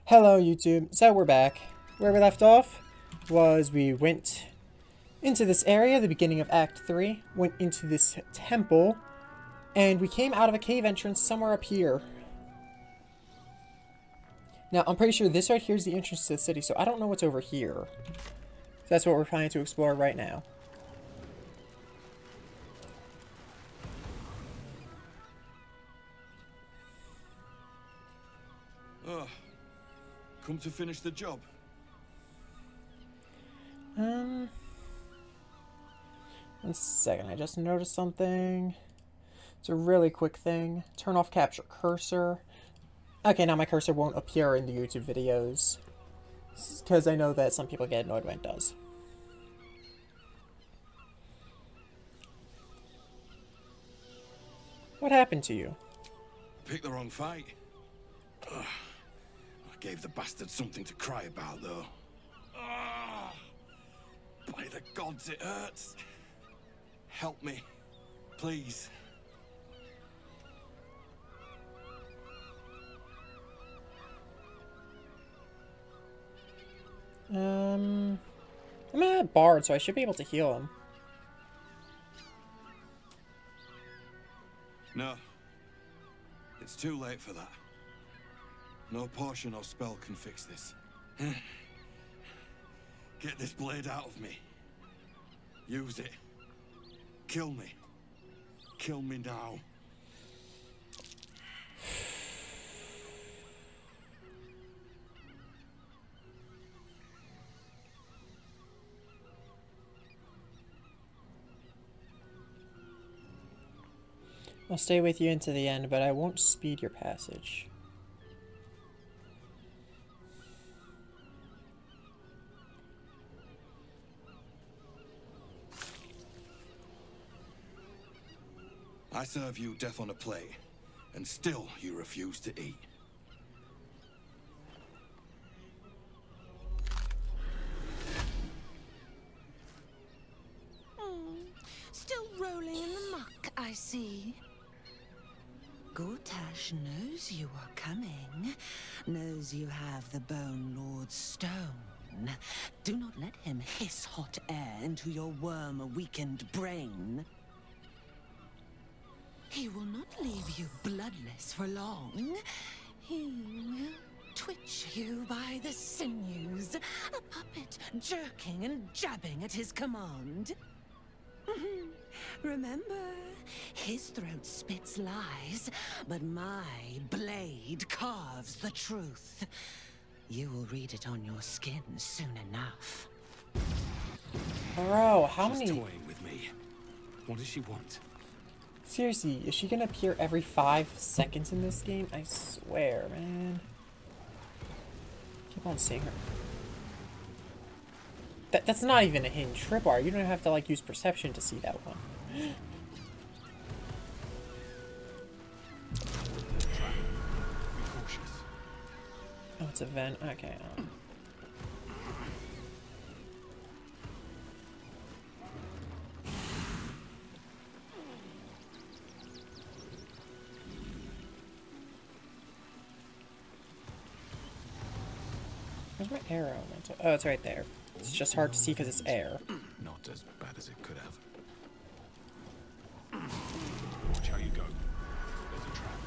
Hello YouTube, so we're back. Where we left off was we went into this area, the beginning of Act 3, went into this temple, and we came out of a cave entrance somewhere up here. Now, I'm pretty sure this right here is the entrance to the city, so I don't know what's over here. So that's what we're trying to explore right now. Come to finish the job? One second, I just noticed something. It's a really quick thing. Turn off capture cursor. Okay, now my cursor won't appear in the YouTube videos. Because I know that some people get annoyed when it does. What happened to you? Picked the wrong fight. Ugh. I gave the bastard something to cry about, though. Ugh. By the gods, it hurts. Help me, please. I'm a bard, so I should be able to heal him. No. It's too late for that. No potion or spell can fix this. Get this blade out of me. Use it. Kill me. Kill me now. I'll stay with you into the end, but I won't speed your passage. I serve you death on a plate, and still you refuse to eat. Still rolling in the muck, I see. Gortash knows you are coming, knows you have the Bone Lord's stone. Do not let him hiss hot air into your worm-weakened brain. He will not leave you bloodless for long. He will twitch you by the sinews, a puppet jerking and jabbing at his command. Remember, his throat spits lies, but my blade carves the truth. You will read it on your skin soon enough. Bro, how She's many... toying with me. What does she want? Seriously, is she gonna appear every 5 seconds in this game? I swear, man. Keep on seeing her. That's not even a hidden trip bar. You don't have to, like, use perception to see that one. Oh, it's a vent. Okay. Where's my arrow? Oh, it's right there. It's just hard to see because it's air. Not as bad as it could have. Watch how you go. There's a trap.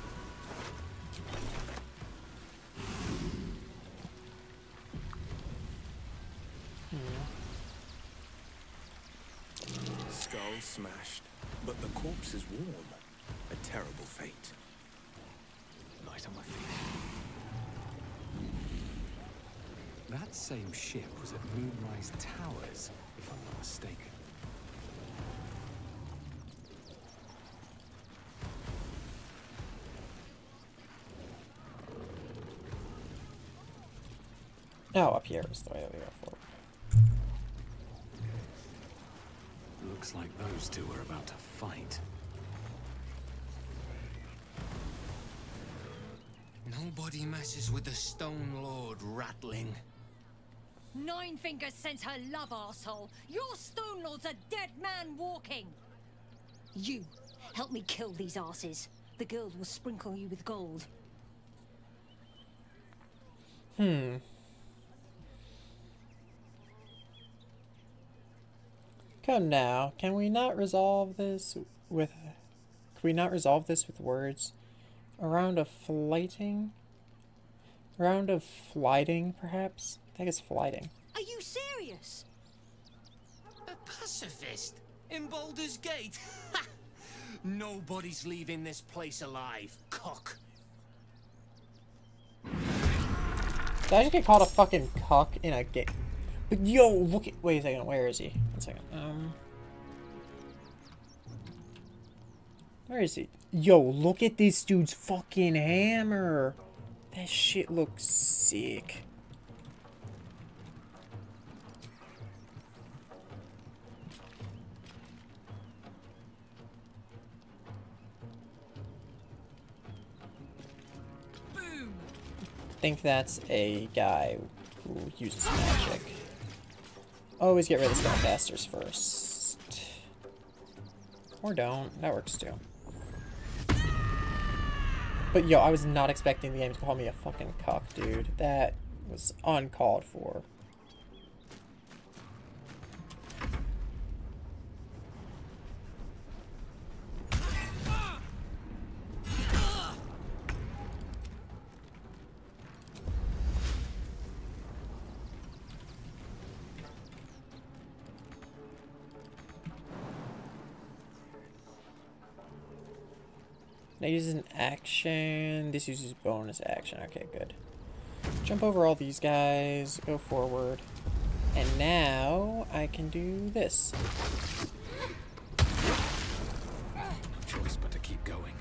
Skull smashed, but the corpse is warm. A terrible fate. Light on my feet. That same ship was at Moonrise Towers, if I'm not mistaken. Oh, up here is the way that we go forward. Looks like those two are about to fight. Nobody messes with the Stone Lord, Ratling. Nine Fingers sends her love, arsehole. Your Stone Lord's a dead man walking. You, help me kill these asses. The guild will sprinkle you with gold. Come now, can we not resolve this with... Can we not resolve this with words? A round of flighting? A round of flighting, perhaps? I think it's flighting. Are you serious? A pacifist? In Baldur's Gate? Nobody's leaving this place alive, cock. Did I just get called a fucking cuck in a game? But yo, look at... Wait a second, where is he? 1 second. Where is he? Yo, look at this dude's fucking hammer. That shit looks sick. Boom. I think that's a guy who uses magic. Always get rid of the spellcasters first. Or don't. That works too. But yo, I was not expecting the game to call me a fucking cuck, dude. That was uncalled for. That uses an action. This uses bonus action. Okay, good. Jump over all these guys. Go forward. And now I can do this. No choice but to keep going.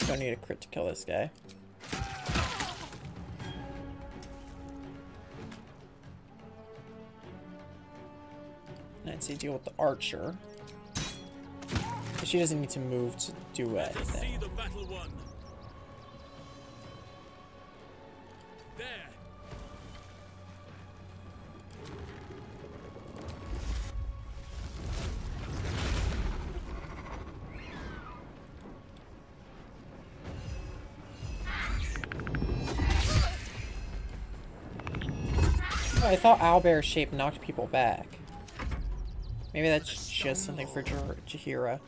Don't need a crit to kill this guy. Let's see, deal with the archer. But she doesn't need to move to do anything. The battle won. There. Oh, I thought owlbear shape knocked people back. Maybe that's just something for Jahira.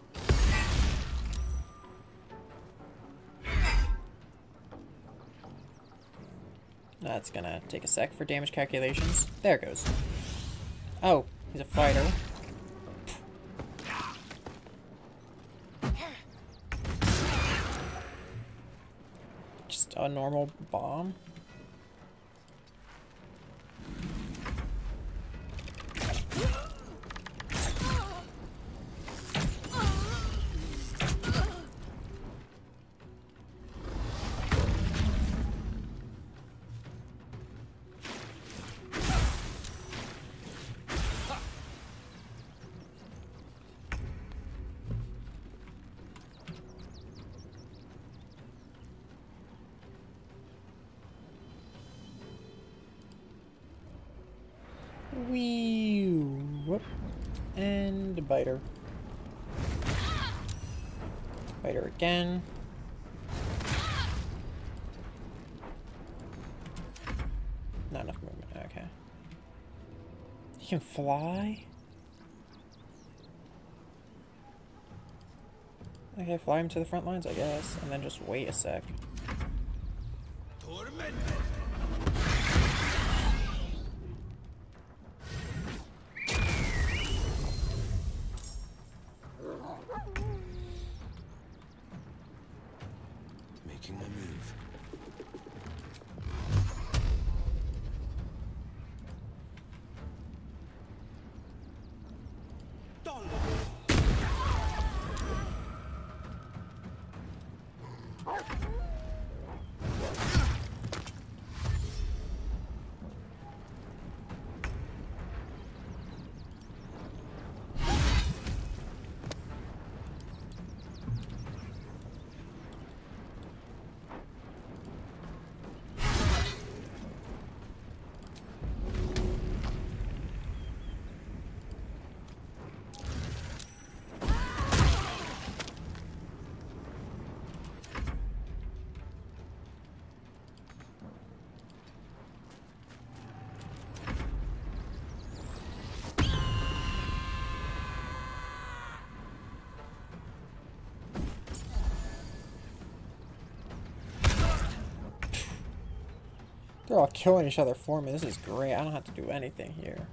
That's gonna take a sec for damage calculations. There it goes. Oh, he's a fighter. Just a normal bomb. Wee whoop. And biter. Biter again. Not enough movement. Okay. He can fly? Okay, fly him to the front lines, I guess, and then just wait a sec. Making my move. They're all killing each other for me. This is great. I don't have to do anything here.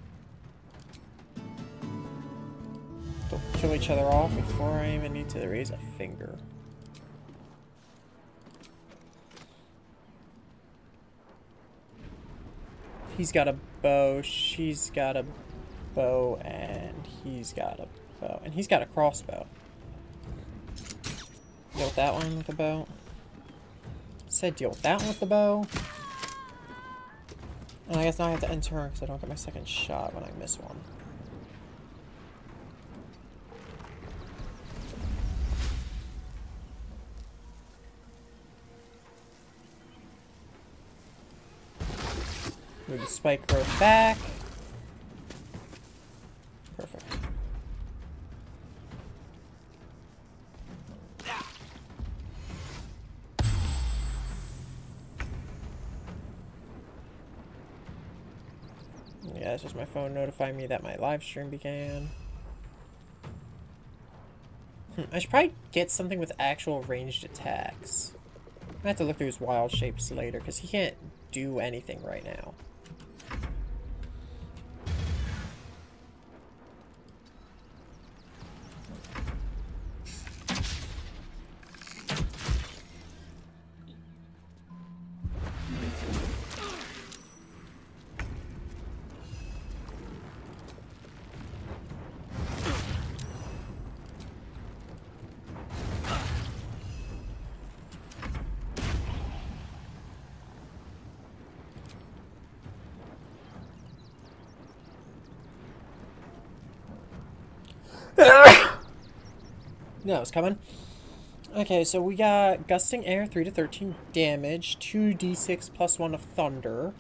They'll kill each other off before I even need to raise a finger. He's got a bow, she's got a bow, and he's got a bow. And he's got a crossbow. Deal with that one with the bow. Said deal with that one with the bow. And I guess now I have to end turn because I don't get my second shot when I miss one. Move the spike growth back. Perfect. Yeah, it's just my phone notifying me that my live stream began. I should probably get something with actual ranged attacks. I have to look through his wild shapes later because he can't do anything right now. No, it's coming. Okay, so we got Gusting Air, 3 to 13 damage, 2d6 plus 1 of Thunder.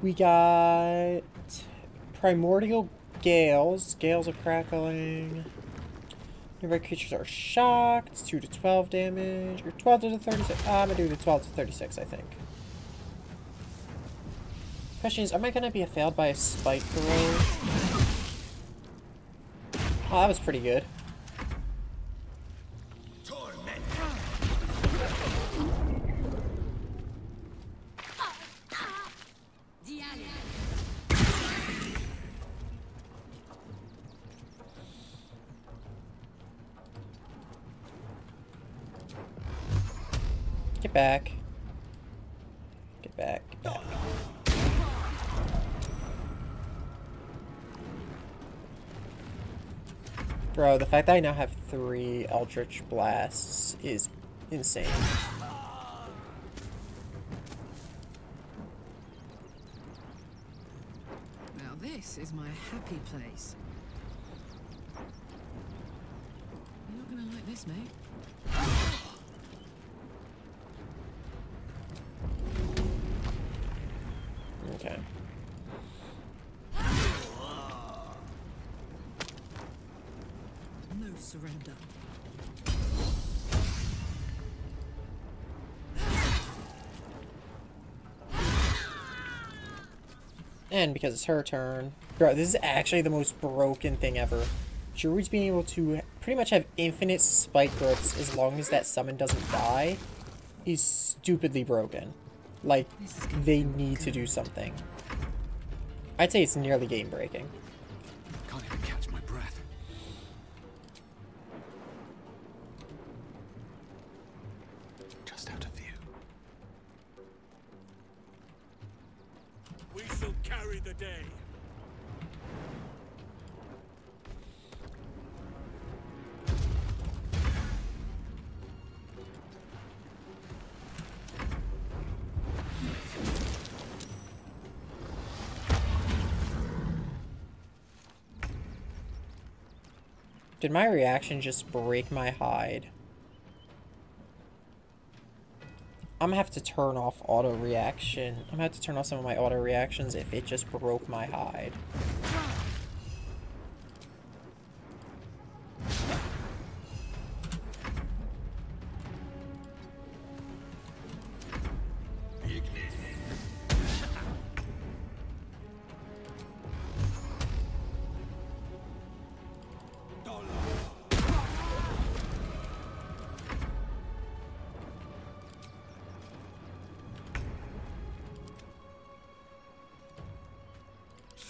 We got Primordial Gales, Gales of Crackling. Nearby creatures are shocked, 2 to 12 damage, or 12 to 36. I'm gonna do the 12 to 36, I think. Question is, am I gonna be failed by a spike roll? Oh, that was pretty good. Get back. Get back. Get back. Bro, the fact that I now have 3 Eldritch Blasts is insane. Now this is my happy place. You're not gonna like this, mate. Okay. No surrender. And because it's her turn. Bro, this is actually the most broken thing ever. Druids being able to pretty much have infinite spike growths as long as that summon doesn't die is stupidly broken. Like, they need to do something. I'd say it's nearly game breaking. Can't even catch my breath. Just out of view. We shall carry the day. Did my reaction just break my hide? I'm gonna have to turn off auto reaction. I'm gonna have to turn off some of my auto reactions if it just broke my hide.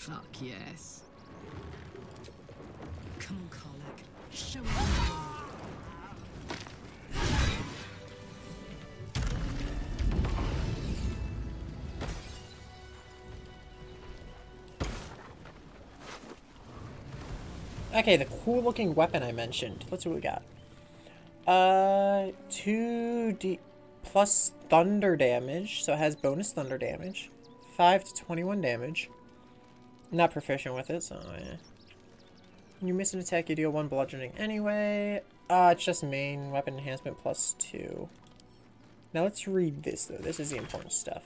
Fuck yes. Come on, Karlach. Show me the way. Okay, the cool looking weapon I mentioned. Let's see what we got. 2d plus thunder damage, so it has bonus thunder damage. 5 to 21 damage. Not proficient with it, so yeah. When you miss an attack, you deal 1 bludgeoning anyway. It's just main weapon enhancement plus 2. Now let's read this though. This is the important stuff.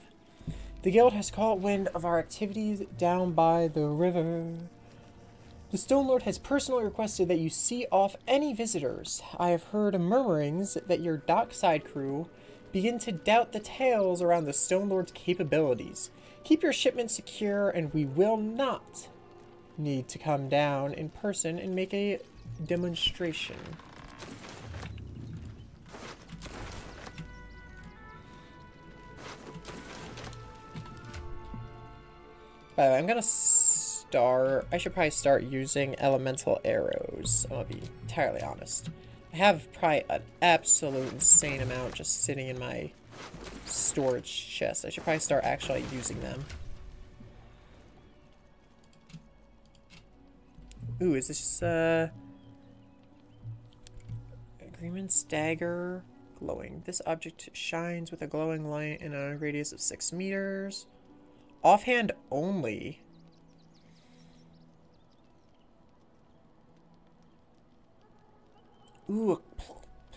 The guild has caught wind of our activities down by the river. The Stone Lord has personally requested that you see off any visitors. I have heard murmurings that your dockside crew begin to doubt the tales around the Stone Lord's capabilities. Keep your shipment secure and we will not need to come down in person and make a demonstration. By the way, I'm gonna I should probably start using elemental arrows. I'm gonna be entirely honest. I have probably an absolute insane amount just sitting in my storage chest. I should probably start actually using them. Ooh, is this Agreement's dagger glowing. This object shines with a glowing light in a radius of 6 meters. Offhand only. Ooh, a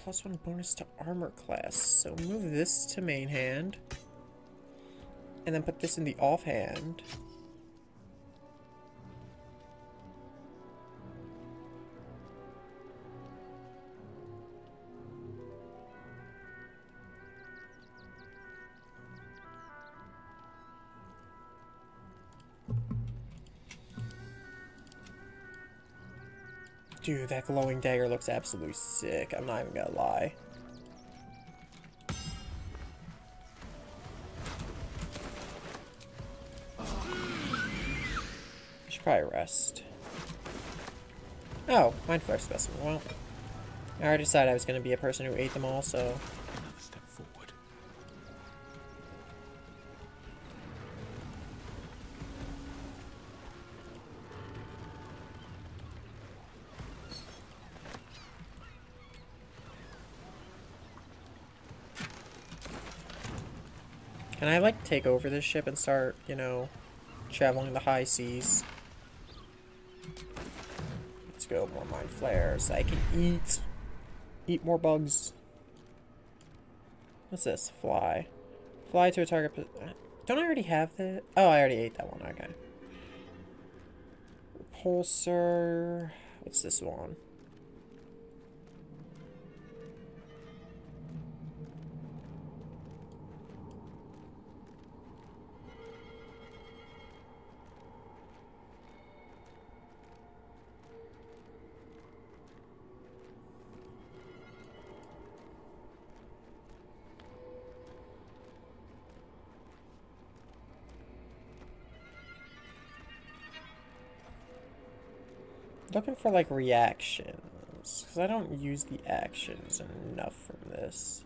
+1 bonus to armor class. So move this to main hand. And then put this in the offhand. Dude, that glowing dagger looks absolutely sick. I'm not even gonna lie. I should probably rest. Oh, Mind Flayer specimen. Well, I already decided I was gonna be a person who ate them all, so. Another step forward. Can I, like, take over this ship and start, you know, traveling the high seas? Let's go, more Mind Flayers. So I can eat more bugs. What's this? Fly. Fly to a target. Don't I already have that? Oh, I already ate that one. Okay. Repulsor. What's this one? Looking for like reactions, because I don't use the actions enough from this.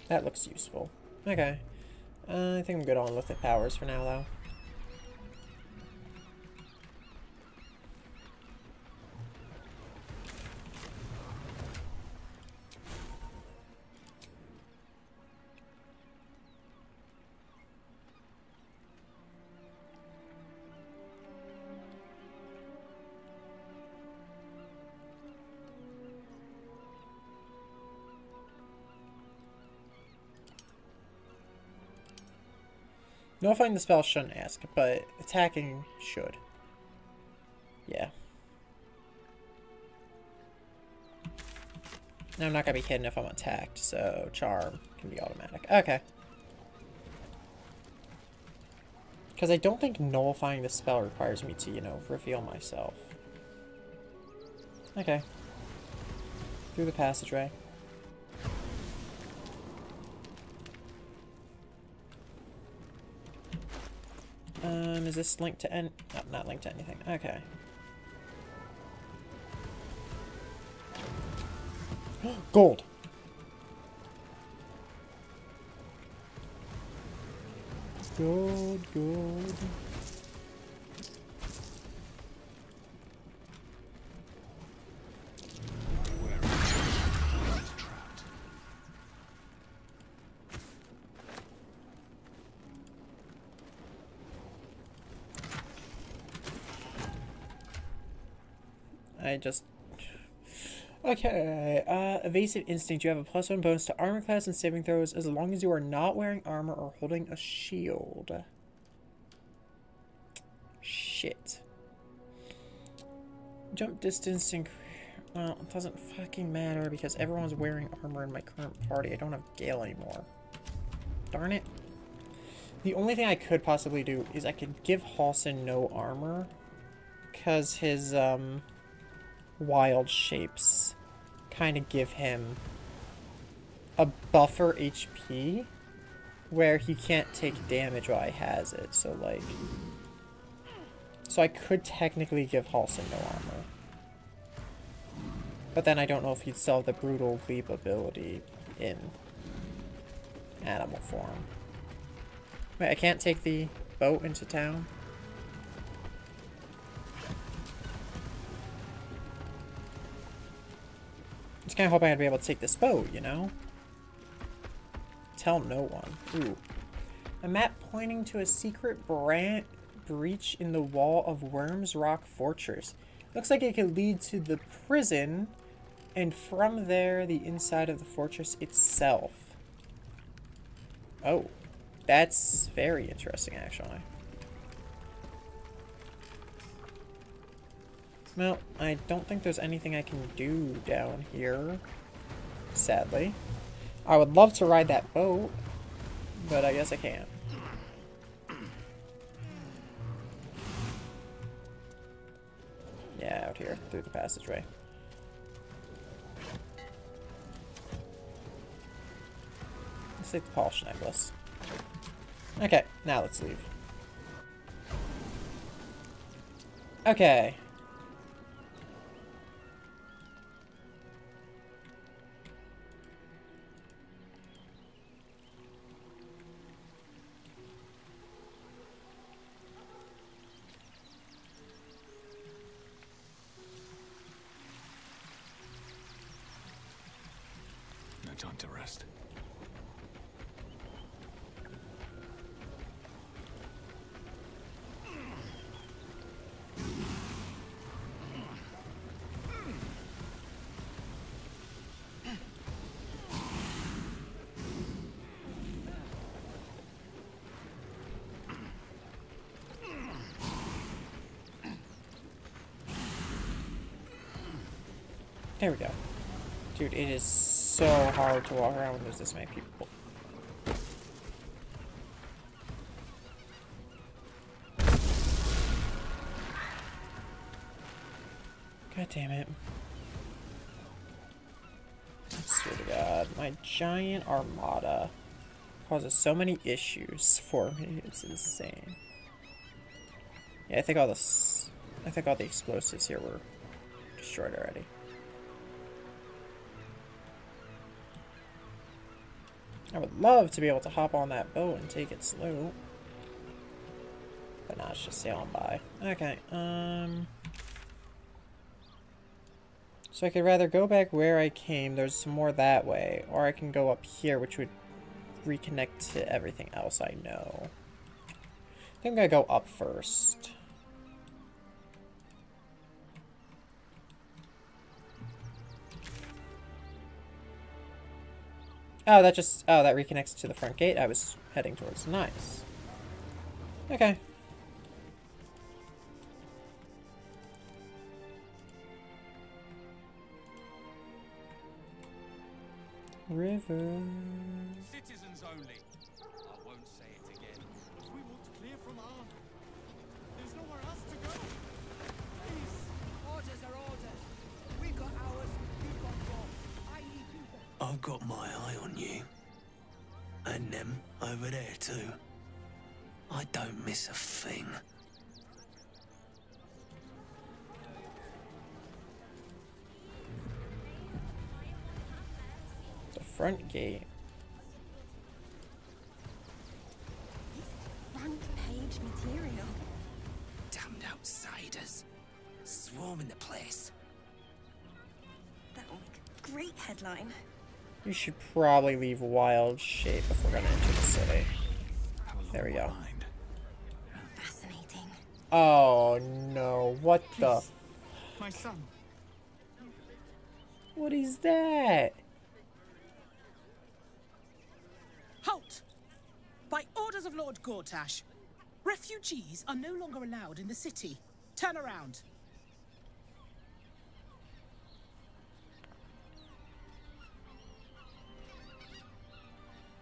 That looks useful. Okay. I think I'm good on Lithic powers for now, though. Nullifying the spell shouldn't ask, but attacking should. Yeah. Now I'm not gonna be hidden if I'm attacked, so charm can be automatic. Okay. Because I don't think nullifying the spell requires me to, you know, reveal myself. Okay. Through the passageway. Is this linked to no, not linked to anything. Okay. Gold! Gold, gold. Okay, evasive instinct. You have a +1 bonus to armor class and saving throws as long as you are not wearing armor or holding a shield. Shit. Jump distance and... Well, it doesn't fucking matter because everyone's wearing armor in my current party. I don't have Gale anymore. Darn it. The only thing I could possibly do is I could give Halsin no armor because his, wild shapes kind of give him a buffer HP where he can't take damage while he has it. So, like... So I could technically give Halsin no armor. But then I don't know if he'd still have the Brutal Leap ability in animal form. Wait, I can't take the boat into town? Just kind of hoping I'd be able to take this boat, you know? Tell no one. Ooh. A map pointing to a secret breach in the wall of Worms Rock Fortress. Looks like it could lead to the prison, and from there, the inside of the fortress itself. Oh. That's very interesting, actually. Well, I don't think there's anything I can do down here, sadly. I would love to ride that boat, but I guess I can't. Yeah, out here, through the passageway. Let's take the polish necklace. Okay, now let's leave. Okay. No time to rest. There we go. Dude, it is so hard to walk around when there's this many people. God damn it. I swear to God, my giant armada causes so many issues for me. It's insane. Yeah, I think all the explosives here were destroyed already. I would love to be able to hop on that boat and take its loot. But nah, it's just sailing by. Okay, so I could rather go back where I came, there's some more that way, or I can go up here, which would reconnect to everything else I know. I think I'm gonna go up first. Oh, that reconnects to the front gate I was heading towards. Nice. Okay. River. Citizens only. I won't say it again. We want clear from our I've got my eye on you. And them over there too. I don't miss a thing. The front gate. Front page material. Damned outsiders. Swarming the place. That'll make a great headline. We should probably leave wild shape if we're gonna enter the city. There we go. Fascinating. Oh no, what the? My son. What is that? Halt! By orders of Lord Gortash, refugees are no longer allowed in the city. Turn around.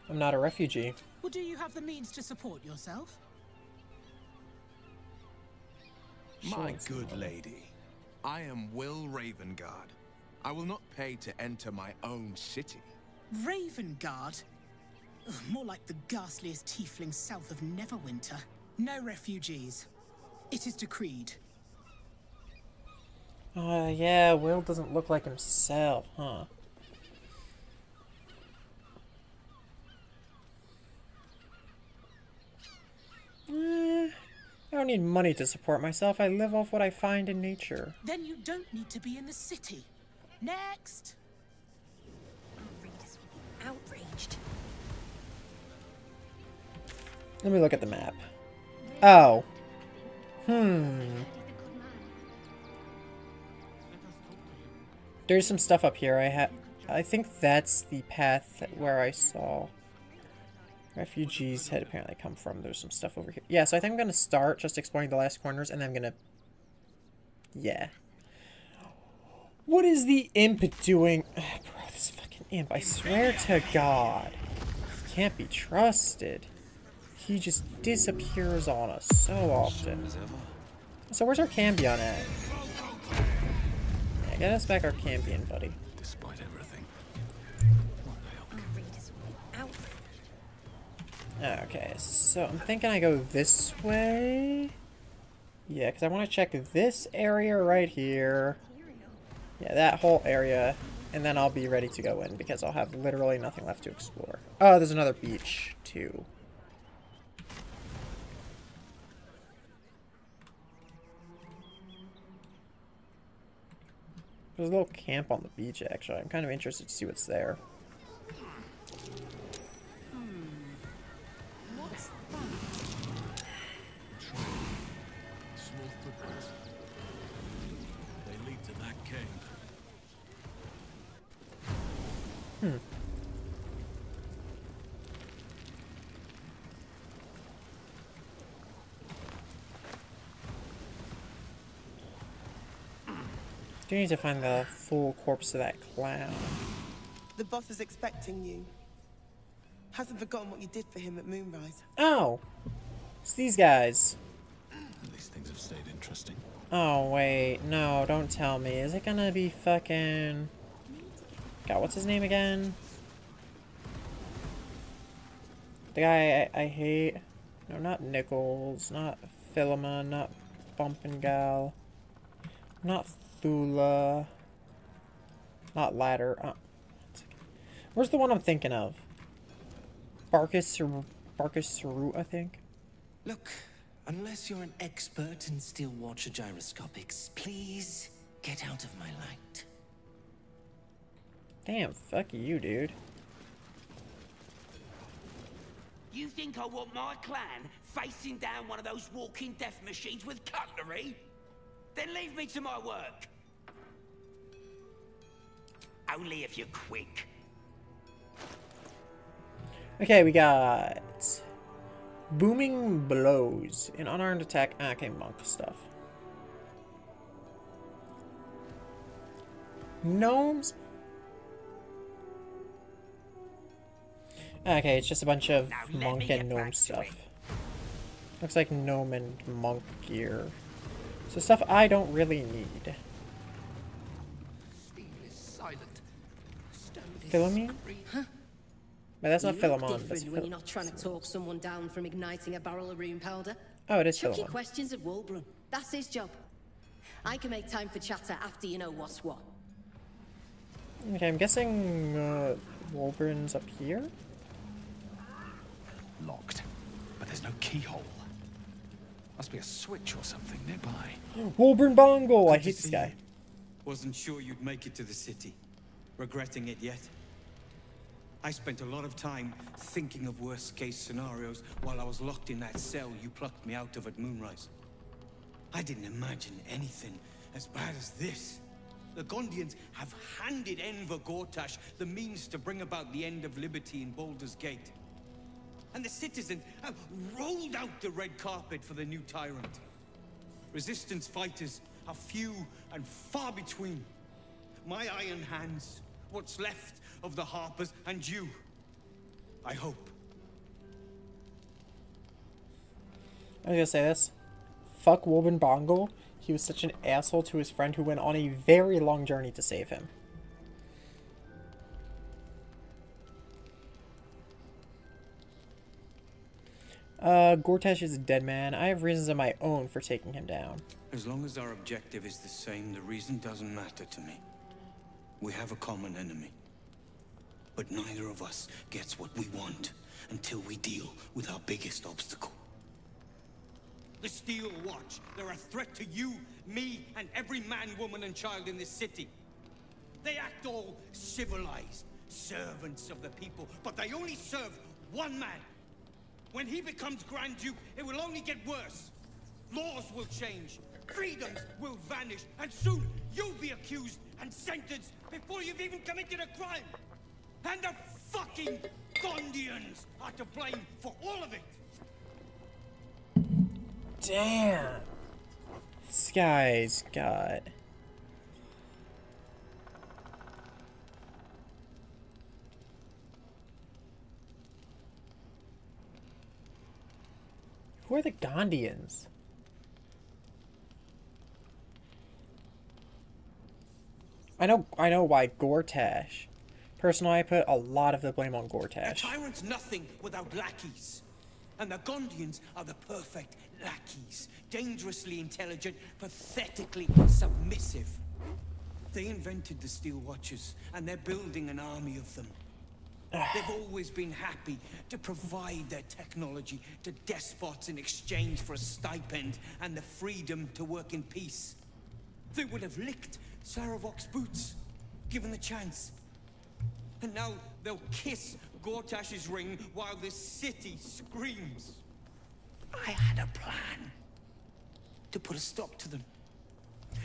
I'm not a refugee. Or do you have the means to support yourself? My good lady, I am Will Ravengard. I will not pay to enter my own city. Ravengard? Ugh, more like the ghastliest tiefling south of Neverwinter. No refugees. It is decreed. Yeah, Will doesn't look like himself, huh? I don't need money to support myself. I live off what I find in nature. Then you don't need to be in the city. Next! Our readers will be outraged. Let me look at the map. Oh. There's some stuff up here. I think that's the path where I saw refugees had apparently come from. There's some stuff over here. Yeah, so I think I'm going to start just exploring the last corners, and then I'm going to... Yeah. What is the imp doing? Bro, this fucking imp. I swear to God. He can't be trusted. He just disappears on us so often. So where's our Cambion at? Yeah, get us back our Cambion, buddy. Despite everything. Our readers will be outraged. Okay, so I'm thinking I go this way. Yeah, because I want to check this area right here. Yeah, that whole area. And then I'll be ready to go in because I'll have literally nothing left to explore. Oh, there's another beach, too. There's a little camp on the beach, actually. I'm kind of interested to see what's there. What's that? Small footprints. They lead to that cave. Do need to find the full corpse of that clown. The boss is expecting you. Hasn't forgotten what you did for him at Moonrise. Oh! It's these guys. These things have stayed interesting. Oh, wait. No, don't tell me. Is it gonna be fucking... God, what's his name again? The guy I hate. No, not Nichols. Not Philemon. Not Bumpingal. Not Thula. Not Ladder. Where's the one I'm thinking of? Barkus Saru, I think. Look, unless you're an expert in steel watcher gyroscopics, please get out of my light. Damn, fuck you, dude. You think I want my clan facing down one of those walking death machines with cutlery? Then leave me to my work. Only if you're quick. Okay, we got Booming Blows. An unarmed attack. Okay, monk stuff. Gnomes. Okay, it's just a bunch of monk and gnome stuff. Looks like gnome and monk gear. So stuff I don't really need. Philemon? But that's not You look Philemon. That's different when you're not trying to talk someone down from igniting a barrel of rune powder. Oh, it is Chucky Philemon. questions at Walbrun. That's his job. I can make time for chatter after you know what's what. Okay, I'm guessing Wolverine's up here? Locked, but there's no keyhole. Must be a switch or something nearby. Wolverine Bongo! I hate this guy. Wasn't sure you'd make it to the city. Regretting it yet? I spent a lot of time thinking of worst-case scenarios while I was locked in that cell you plucked me out of at Moonrise. I didn't imagine anything as bad as this. The Gondians have handed Enver Gortash the means to bring about the end of liberty in Baldur's Gate. And the citizens have rolled out the red carpet for the new tyrant. Resistance fighters are few and far between. My iron hands, what's left of the Harpers, and you. I hope. I was gonna say this. Fuck Wolverine Bongo. He was such an asshole to his friend who went on a very long journey to save him. Gortash is a dead man. I have reasons of my own for taking him down. As long as our objective is the same, the reason doesn't matter to me. We have a common enemy. But neither of us gets what we want until we deal with our biggest obstacle. The Steel Watch. They're a threat to you, me, and every man, woman, and child in this city. They act all civilized, servants of the people, but they only serve one man. When he becomes Grand Duke, it will only get worse. Laws will change, freedoms will vanish, and soon you'll be accused and sentenced before you've even committed a crime. And the fucking Gondians are to blame for all of it. Damn. This guy's got... Who are the Gondians? I know why Gortash. Personally, I put a lot of the blame on Gortash. A tyrant's nothing without lackeys. And the Gondians are the perfect lackeys. Dangerously intelligent, pathetically submissive. They invented the Steel Watchers, and they're building an army of them. They've always been happy to provide their technology to despots in exchange for a stipend and the freedom to work in peace. They would have licked Saravok's boots, given the chance. And now they'll kiss Gortash's ring while this city screams. I had a plan to put a stop to them.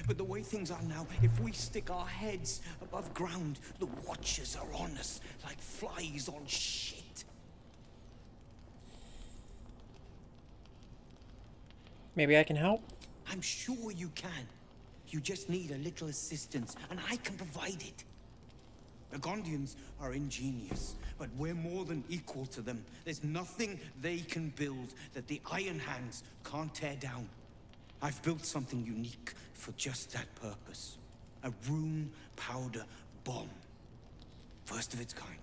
But the way things are now, if we stick our heads above ground, the Watchers are on us like flies on shit. Maybe I can help? I'm sure you can. You just need a little assistance, and I can provide it. The Gondians are ingenious, but we're more than equal to them. There's nothing they can build that the Iron Hands can't tear down. I've built something unique for just that purpose. A rune powder bomb. First of its kind.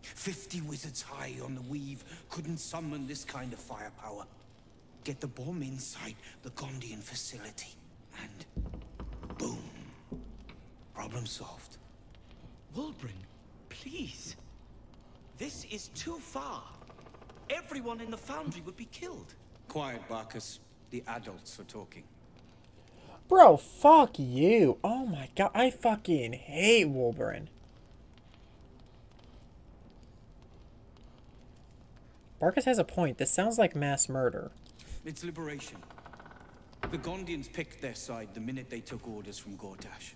50 wizards high on the weave couldn't summon this kind of firepower. Get the bomb inside the Gondian facility, and boom. Problem solved. Walbrun, please. This is too far. Everyone in the foundry would be killed. Quiet, Barkus. The adults are talking. Bro, fuck you. Oh my god, I fucking hate Wolverine. Barkus has a point. This sounds like mass murder. It's liberation. The Gondians picked their side the minute they took orders from Gortash.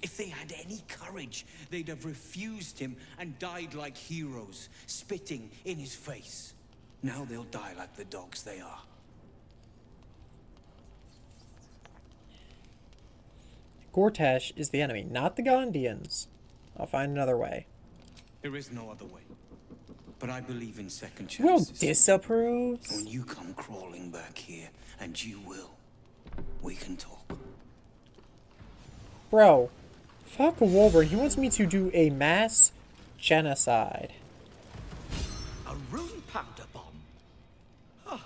If they had any courage, they'd have refused him and died like heroes, spitting in his face. Now they'll die like the dogs they are. Gortash is the enemy, not the Gondians. I'll find another way. There is no other way. But I believe in second Will chances. disapproves. When you come crawling back here, and you will, we can talk. Bro, fuck Wolverine. He wants me to do a mass genocide. A rune powder bomb? Huh.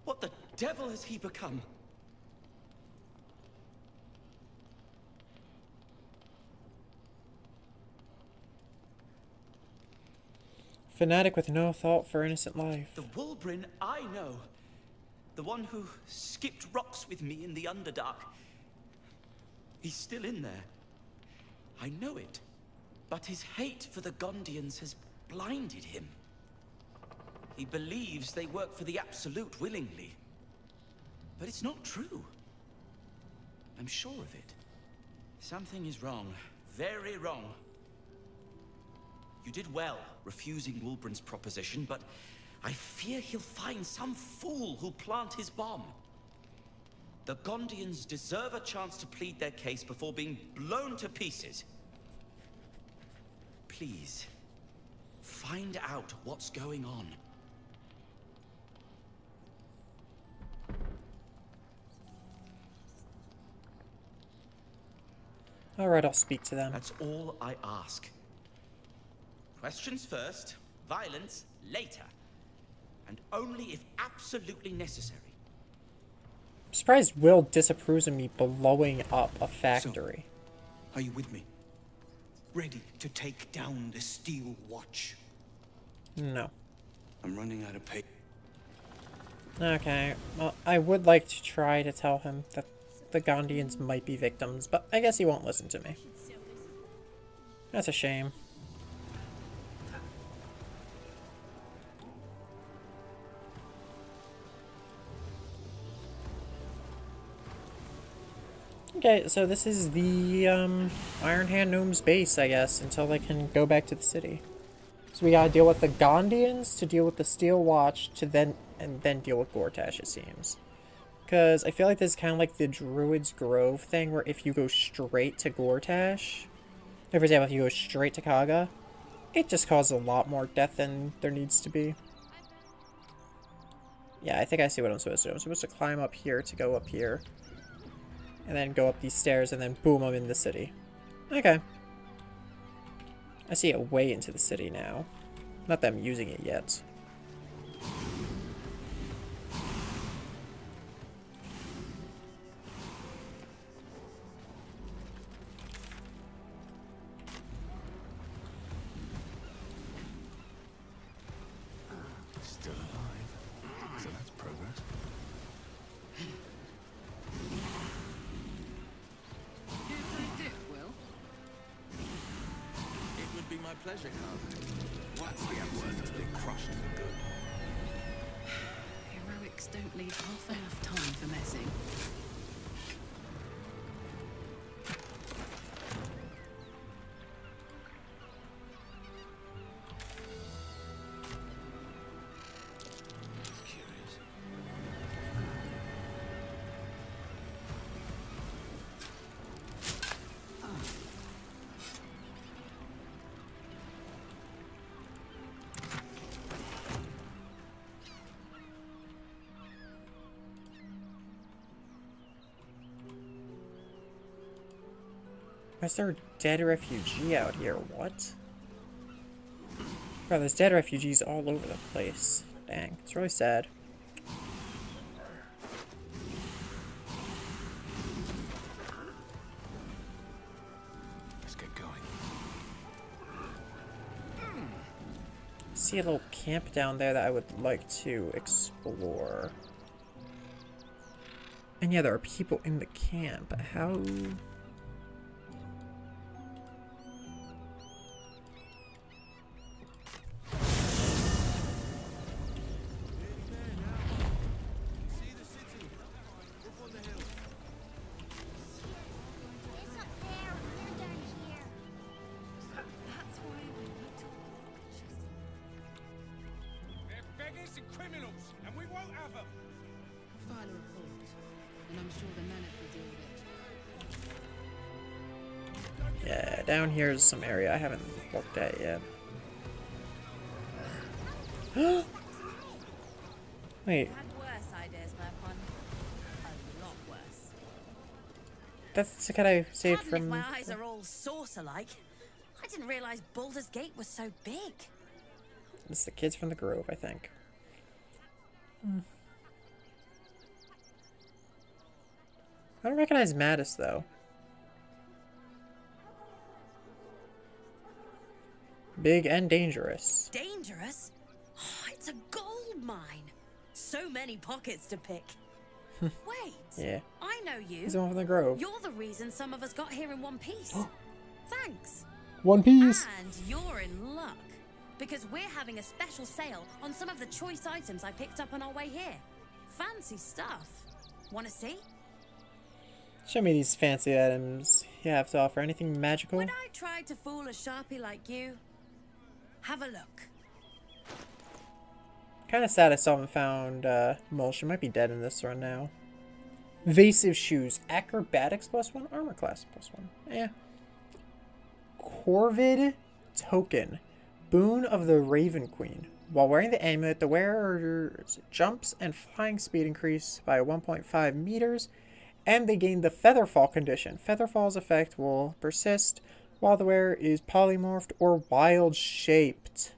What the devil has he become? Fanatic with no thought for innocent life. The Wulbrin I know. The one who skipped rocks with me in the Underdark. He's still in there. I know it. But his hate for the Gondians has blinded him. He believes they work for the Absolute willingly. But it's not true. I'm sure of it. Something is wrong. Very wrong. You did well refusing Wulbrin's proposition, but I fear he'll find some fool who'll plant his bomb. The Gondians deserve a chance to plead their case before being blown to pieces. Please, find out what's going on. Alright, I'll speak to them. That's all I ask. Questions first, violence later. And only if absolutely necessary. I'm surprised Will disapproves of me blowing up a factory. So, are you with me? Ready to take down the Steel Watch? No. I'm running out of paper. Okay, well, I would like to try to tell him that the Gondians might be victims, but I guess he won't listen to me. That's a shame. Okay, so this is the Iron Hand Gnome's base, I guess, until they can go back to the city. So we gotta deal with the Gondians to deal with the Steel Watch to then deal with Gortash, it seems. Because I feel like this is kind of like the Druid's Grove thing, where if you go straight to Gortash, for example, if you go straight to Kaga, it just causes a lot more death than there needs to be. Yeah, I think I see what I'm supposed to do. I'm supposed to climb up here to go up here. And then go up these stairs, and then boom, I'm in the city. Okay. I see a way into the city now. Not that I'm using it yet. Still alive. So that's progress. My pleasure, Carl. What's the Emperor has been crushed for good? Heroics don't leave half enough time for messing. Why is there a dead refugee out here? What? Bro, there's dead refugees all over the place. Dang, it's really sad. Let's get going. See a little camp down there that I would like to explore. And yeah, there are people in the camp. How... Yeah, down here is some area I haven't looked at yet. Wait. That's the cat I saved from... If my eyes are all saucer-like, I didn't realize Baldur's Gate was so big. It's the kids from the Grove, I think. I don't recognize Mattis, though. Big and dangerous. Dangerous? Oh, it's a gold mine. So many pockets to pick. Wait. Yeah. I know you. He's the one from the Grove. You're the reason some of us got here in one piece. Thanks. One Piece. And you're in luck. Because we're having a special sale on some of the choice items I picked up on our way here. Fancy stuff. Wanna see? Show me these fancy items you have to offer. Anything magical? Would I try to fool a Sharpie like you? Have a look. Kind of sad I still haven't found Mulch. She might be dead in this run now. Evasive shoes. Acrobatics +1. Armor class +1. Yeah. Corvid token. Boon of the Raven Queen. While wearing the amulet, the wearer's jumps and flying speed increase by 1.5 meters, and they gain the Featherfall condition. Featherfall's effect will persist while the wearer is polymorphed or wild-shaped.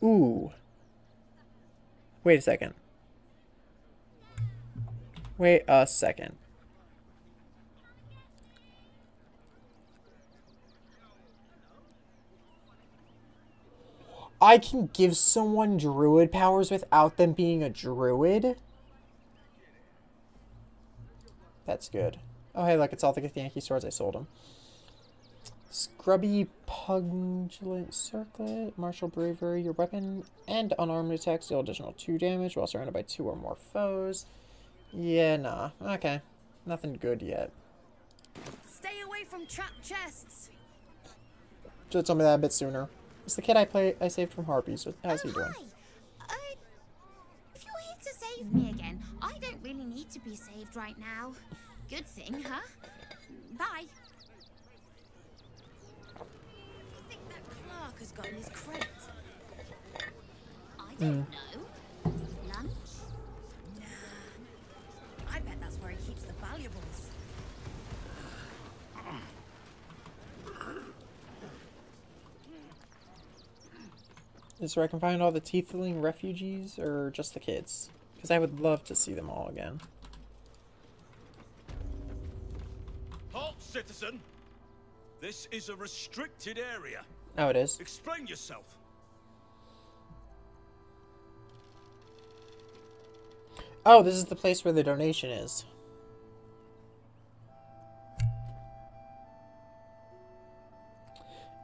Ooh. Wait a second. Wait a second. I can give someone druid powers without them being a druid? That's good. Oh, hey, look, it's all the Yankee swords I sold him. Scrubby Pugilant Circlet, Martial Bravery. Your weapon and unarmed attacks deal additional 2 damage while surrounded by 2 or more foes. Yeah, nah. Okay. Nothing good yet. Stay away from trap chests. Should have told me that a bit sooner. It's the kid I saved from Harpies. How's he doing? Hi. If you're here to save me again, I don't really need to be saved right now. Good thing, huh? Bye. What do you think that clerk has got in his crate? I don't know. Lunch? Nah. I bet that's where he keeps the valuables. Is where I can find all the tiefling refugees, or just the kids? Because I would love to see them all again. Halt, citizen! This is a restricted area. Oh, it is? Explain yourself. Oh, this is the place where the donation is.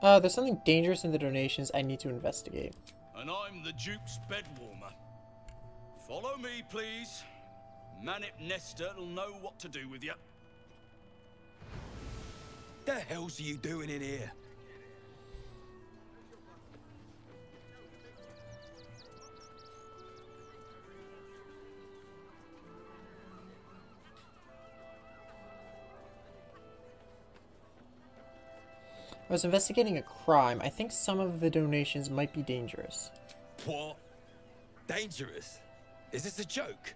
There's something dangerous in the donations I need to investigate. And I'm the Duke's bed warmer. Follow me, please. Manip Nestor will know what to do with you. The hell's you doing in here? I was investigating a crime. I think some of the donations might be dangerous. What? Dangerous? Is this a joke?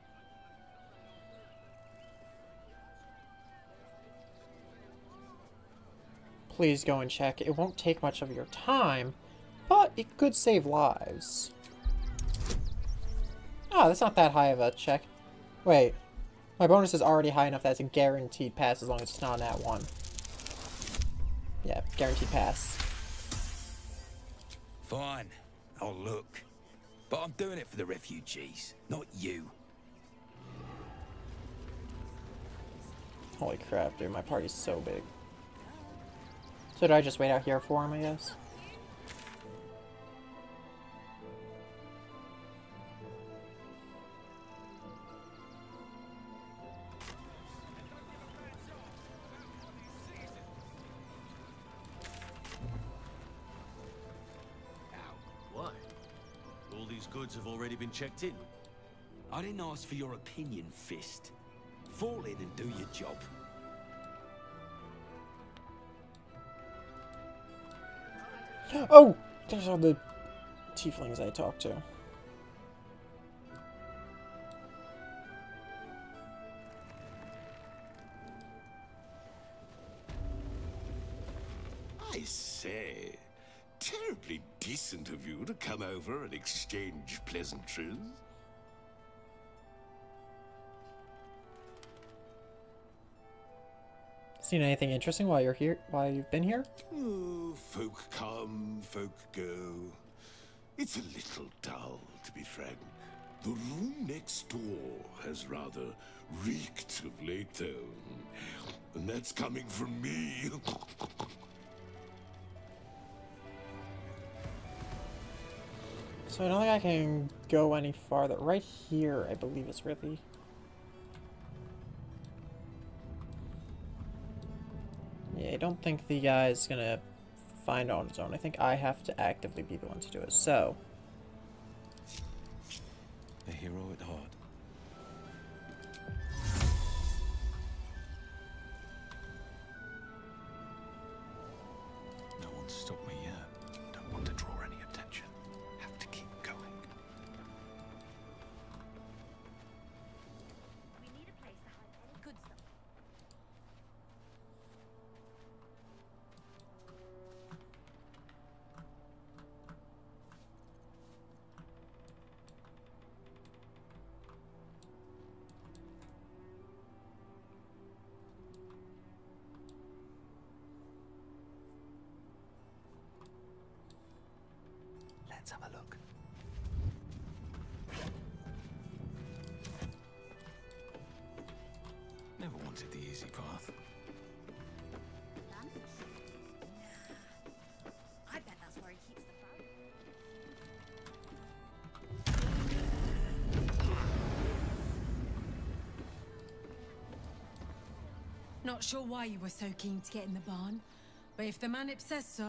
Please go and check. It won't take much of your time, but it could save lives. Oh, that's not that high of a check. Wait. My bonus is already high enough that it's a guaranteed pass as long as it's not an @1. Yeah, guaranteed pass. Fine. I'll look. But I'm doing it for the refugees, not you. Holy crap, dude. My party's so big. So do I just wait out here for him, I guess? Why? All these goods have already been checked in. I didn't ask for your opinion, Fist. Fall in and do your job. Oh! There's all the tieflings I talked to. over and exchange pleasantries? Seen anything interesting while you're here? While you've been here? Oh, folk come, folk go. It's a little dull, to be frank. The room next door has rather reeked of late, though. And that's coming from me. So I don't think I can go any farther. Right here, I believe is really... Yeah, I don't think the guy's gonna find it on his own. I think I have to actively be the one to do it. So... A hero at heart. No one's stopped me yet. Don't want to draw any attention. Have to keep going. We need a place to hide any good stuff. Let's have a look. Never wanted the easy path. I bet that's where he keeps the boat. Not sure why you were so keen to get in the barn, but if the manip says so...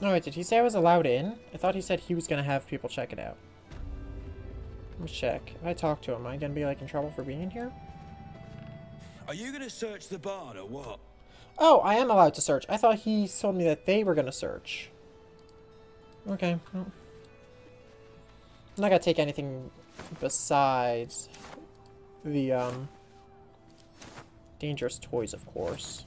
No, wait, did he say I was allowed in? I thought he said he was gonna have people check it out. Let me check. If I talk to him, am I gonna be like in trouble for being in here? Are you gonna search the barn or what? Oh, I am allowed to search. I thought he told me that they were gonna search. Okay. Well, I'm not gonna take anything besides the, dangerous toys, of course.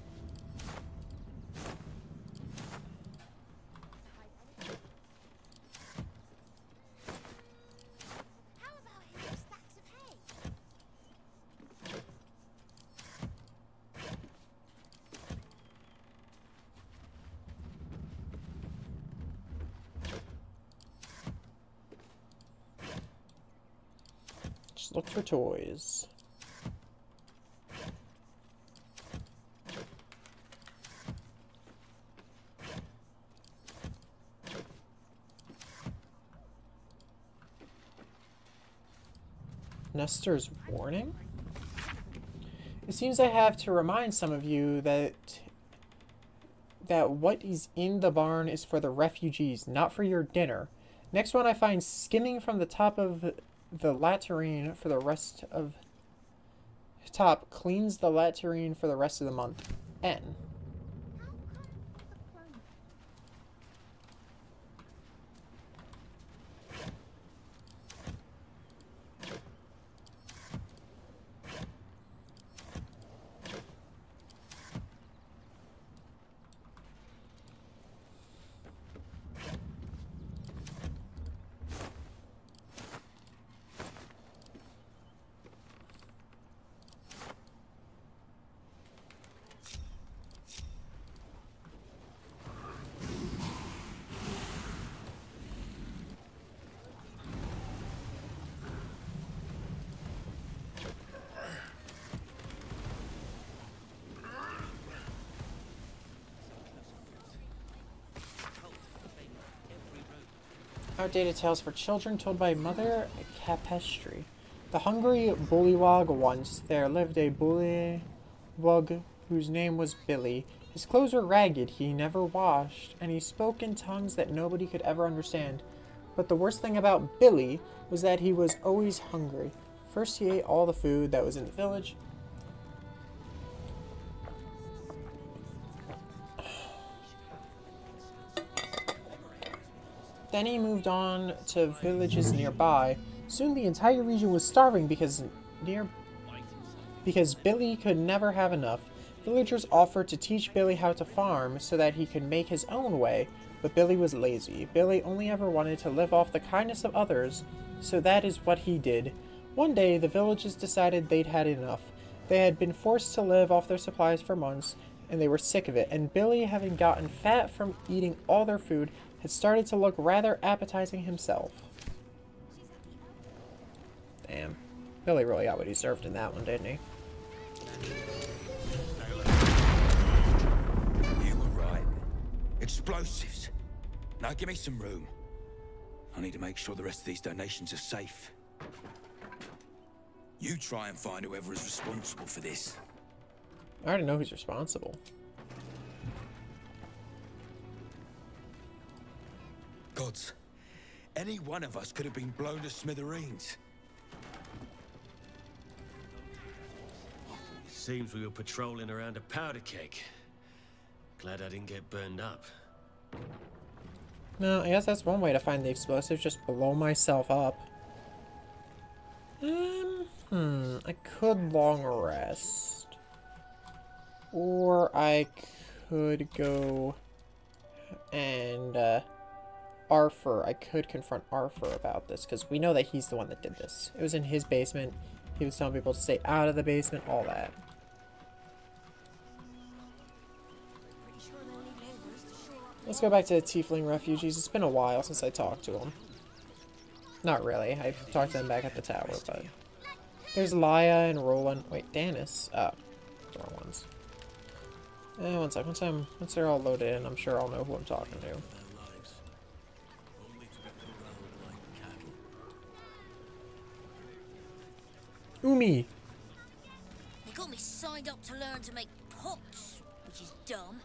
Just look for toys. Nestor's warning? It seems I have to remind some of you that what is in the barn is for the refugees, not for your dinner. Next one I find skimming from the top of the latrine for the rest of... Top cleans the latrine for the rest of the month. N. Outdated tales for children told by Mother Capestry. The hungry bullywog once there lived a bullywug whose name was Billy. His clothes were ragged, he never washed, and he spoke in tongues that nobody could ever understand. But the worst thing about Billy was that he was always hungry. First he ate all the food that was in the village. Then he moved on to villages nearby. Soon the entire region was starving because Billy could never have enough. Villagers offered to teach Billy how to farm so that he could make his own way, but Billy was lazy. Billy only ever wanted to live off the kindness of others, so that is what he did. One day, the villagers decided they'd had enough. They had been forced to live off their supplies for months, and they were sick of it, and Billy, having gotten fat from eating all their food, had started to look rather appetizing himself. Damn. Billy really got what he deserved in that one, didn't he? You were right. Explosives. Now give me some room. I need to make sure the rest of these donations are safe. You try and find whoever is responsible for this. I already know who's responsible. Gods, any one of us could have been blown to smithereens. Seems we were patrolling around a powder keg. Glad I didn't get burned up. No, I guess that's one way to find the explosives, just blow myself up. I could long rest. Or I could go and, Arthur. I could confront Arthur about this, because we know that he's the one that did this. It was in his basement. He was telling people to stay out of the basement, all that. Let's go back to the Tiefling refugees. It's been a while since I talked to them. Not really. I talked to them back at the tower, but... There's Laya and Roland. Wait, Danis. Oh, wrong ones. One sec. Once they're all loaded in, I'm sure I'll know who I'm talking to. Umi! They got me signed up to learn to make pots, which is dumb.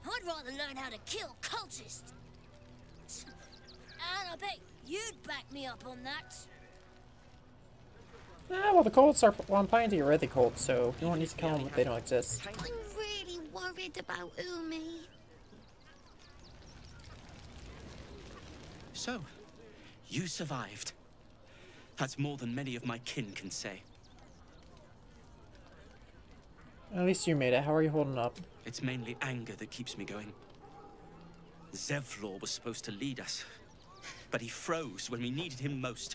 I'd rather learn how to kill cultists. And I bet you'd back me up on that. Ah, well, the cults are... Well, I'm planning to get rid of the cults, so you won't need to kill them if they don't exist. I'm really worried about Umi. So, you survived. That's more than many of my kin can say. At least you made it. How are you holding up? It's mainly anger that keeps me going. Zevlor was supposed to lead us, but he froze when we needed him most.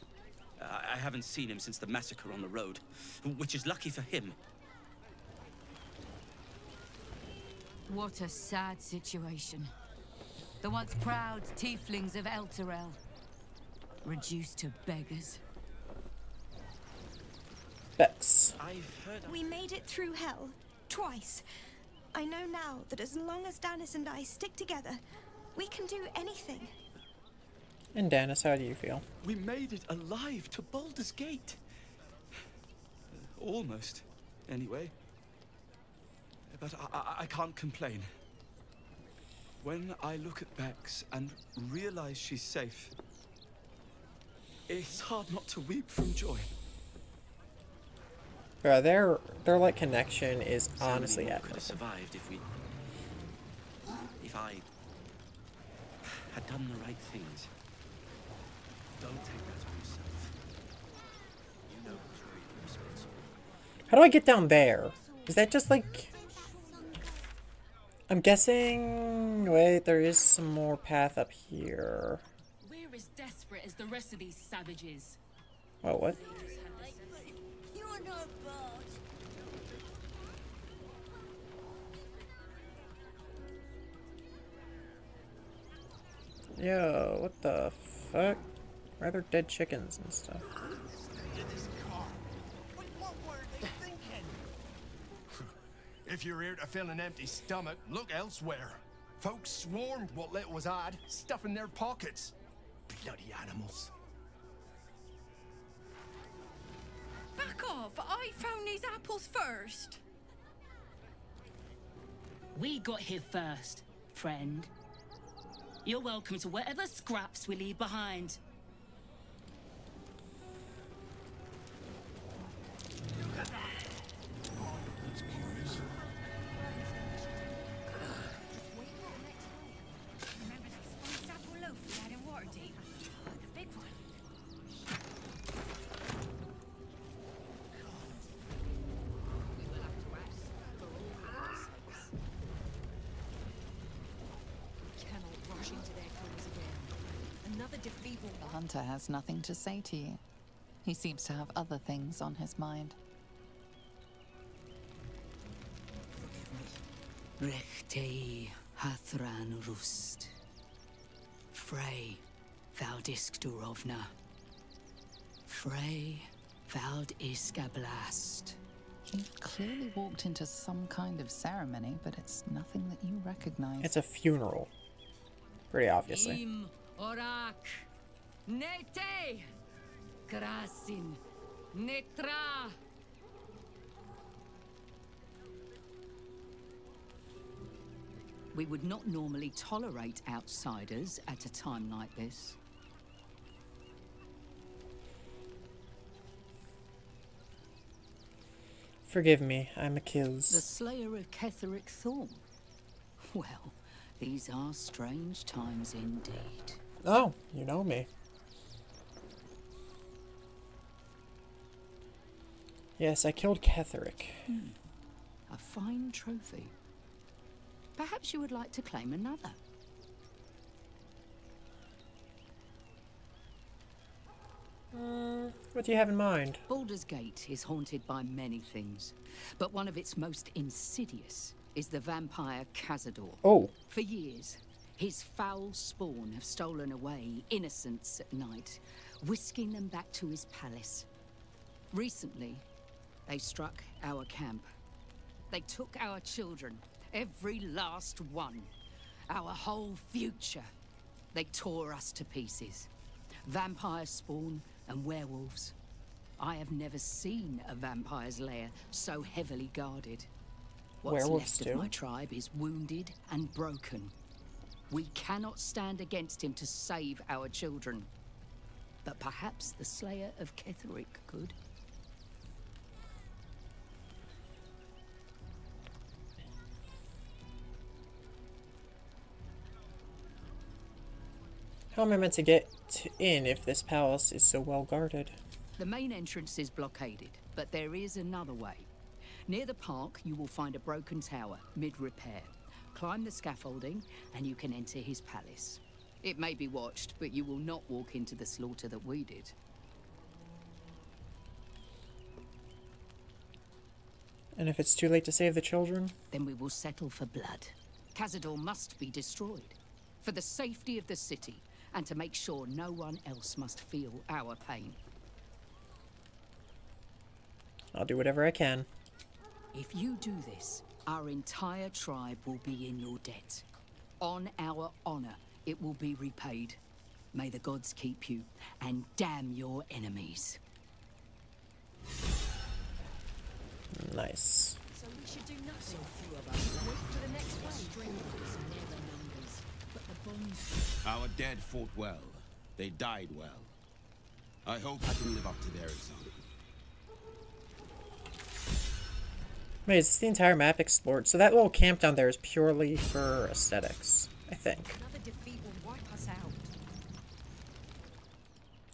I haven't seen him since the massacre on the road, which is lucky for him. What a sad situation. The once proud tieflings of Elturel, reduced to beggars. Bex. We made it through hell, twice. I know now that as long as Danis and I stick together, we can do anything. And Danis, how do you feel? We made it alive to Baldur's Gate. Almost, anyway. But I can't complain. When I look at Bex and realize she's safe, it's hard not to weep from joy. Bro, their like connection is honestly could admirable. have survived if I had done the right things. Don't take that on yourself. You know who's really responsible. How do I get down there? Is that just like... I'm guessing... Wait, there is some more path up here. We're as desperate as the rest of these savages. Oh, what? You're no bard. Yo, what the fuck? Why are there dead chickens and stuff? If you're here to fill an empty stomach, look elsewhere. Folks swarmed what little was odd, stuffing their pockets. Bloody animals. Back off! I found these apples first. We got here first, friend. You're welcome to whatever scraps we leave behind. Remember that spiced apple loaf we had in Waterdeep? The big one. crashing to their cause again. Another defeat will... The hunter has nothing to say to you. He seems to have other things on his mind. Rechtei hathran rust. Frey, thou disk durovna. Frey, thou iska blast. You've clearly walked into some kind of ceremony, but it's nothing that you recognize. It's a funeral. Pretty obviously. Im orak. Nete. Krasin. Netra. We would not normally tolerate outsiders at a time like this. Forgive me, I'm Achilles. The slayer of Ketheric Thorn. Well, these are strange times indeed. Oh, you know me. Yes, I killed Ketheric. A fine trophy. Perhaps you would like to claim another. What do you have in mind? Baldur's Gate is haunted by many things, but one of its most insidious is the vampire Cazador. Oh. For years, his foul spawn have stolen away innocents at night, whisking them back to his palace. Recently, they struck our camp. They took our children, every last one, our whole future. They tore us to pieces. Vampire spawn and werewolves. I have never seen a vampire's lair so heavily guarded. What's Werewolves left too? of my tribe is wounded and broken. We cannot stand against him to save our children. But perhaps the Slayer of Ketheric could. How am I meant to get in if this palace is so well guarded? The main entrance is blockaded, but there is another way. Near the park, you will find a broken tower, mid-repair. Climb the scaffolding, and you can enter his palace. It may be watched, but you will not walk into the slaughter that we did. And if it's too late to save the children? Then we will settle for blood. Cazador must be destroyed. For the safety of the city, and to make sure no one else must feel our pain. I'll do whatever I can. If you do this, our entire tribe will be in your debt. On our honor, it will be repaid. May the gods keep you, and damn your enemies. Nice. So we should do nothing. Move to the next way. Never numbers, but the bonds. Our dead fought well. They died well. I hope I can live up to their example. Wait, is this the entire map explored? So that little camp down there is purely for aesthetics, I think. Another defeat will wipe us out.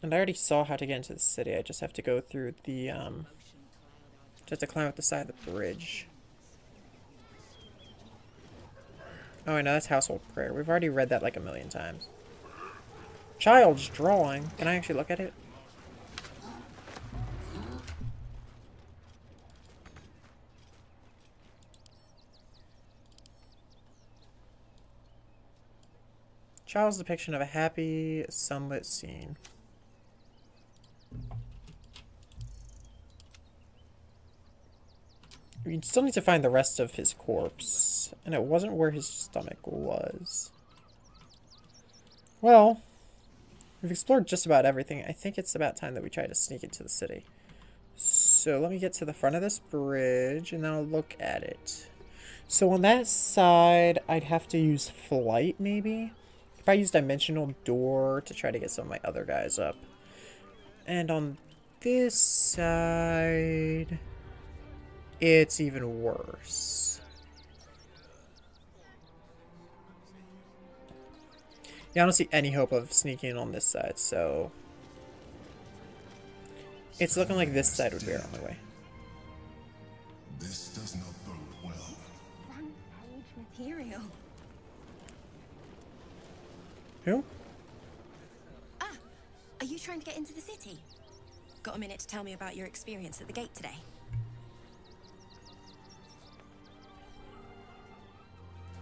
And I already saw how to get into the city. I just have to go through the, just have to climb up the side of the bridge. Oh, I know, that's Household Prayer. We've already read that like a million times. Child's drawing. Can I actually look at it? Child's depiction of a happy, sunlit scene. We still need to find the rest of his corpse, and it wasn't where his stomach was. Well, we've explored just about everything. I think it's about time that we try to sneak into the city. So let me get to the front of this bridge, and then I'll look at it. So on that side, I'd have to use flight, maybe? If I use Dimensional Door to try to get some of my other guys up. And on this side, it's even worse. Yeah, I don't see any hope of sneaking in on this side, so it's looking like this side would be our only way. This does not bode well. Rampage material. Who? Ah, are you trying to get into the city? Got a minute to tell me about your experience at the gate today?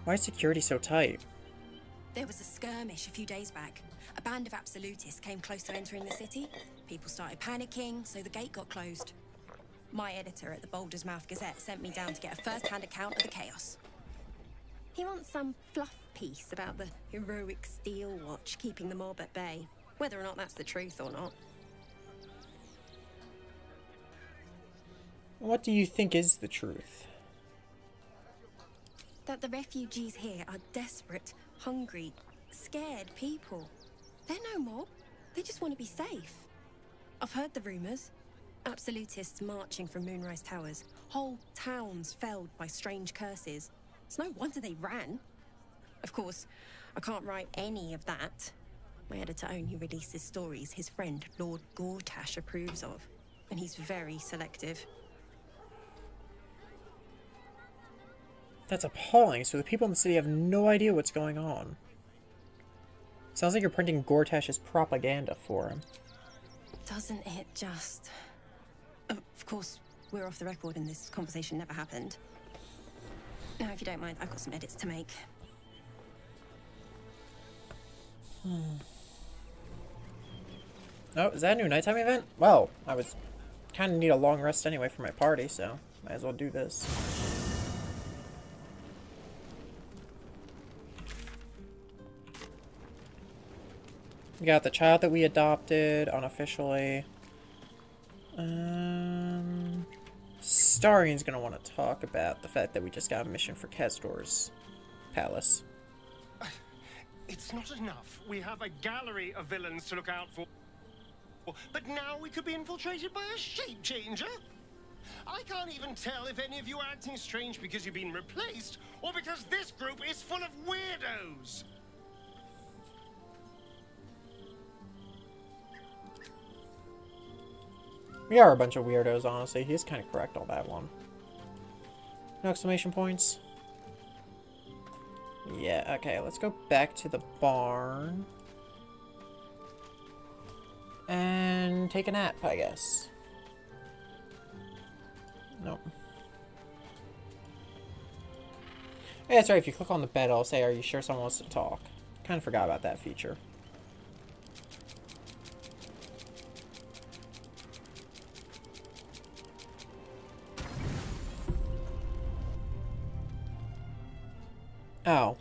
Why is security so tight? There was a skirmish a few days back. A band of absolutists came close to entering the city. People started panicking, so the gate got closed. My editor at the Baldurs Gazette sent me down to get a first-hand account of the chaos. He wants some fluff piece about the heroic steel watch keeping the mob at bay. Whether or not that's the truth or not. What do you think is the truth? That the refugees here are desperate, hungry, scared people. They're no mob. They just want to be safe. I've heard the rumors. Absolutists marching from Moonrise Towers. Whole towns felled by strange curses. It's no wonder they ran. Of course, I can't write any of that. My editor only releases stories his friend Lord Gortash approves of. And he's very selective. That's appalling, so the people in the city have no idea what's going on. Sounds like you're printing Gortash's propaganda for him. Doesn't it just... Of course, we're off the record and this conversation never happened. Now, if you don't mind, I've got some edits to make. Oh, is that a new nighttime event? Well, I was kind of need a long rest anyway for my party, so might as well do this. We got the child that we adopted unofficially. Starian's gonna want to talk about the fact that we just got a mission for Kestor's palace. It's not enough. We have a gallery of villains to look out for. But now we could be infiltrated by a shape changer? I can't even tell if any of you are acting strange because you've been replaced, or because this group is full of weirdos. We are a bunch of weirdos, honestly. He's kind of correct on that one. No exclamation points? Yeah, okay, let's go back to the barn. And take a nap, I guess. Nope. Hey, that's right, if you click on the bed, it'll say, are you sure someone wants to talk? Kind of forgot about that feature. Oh.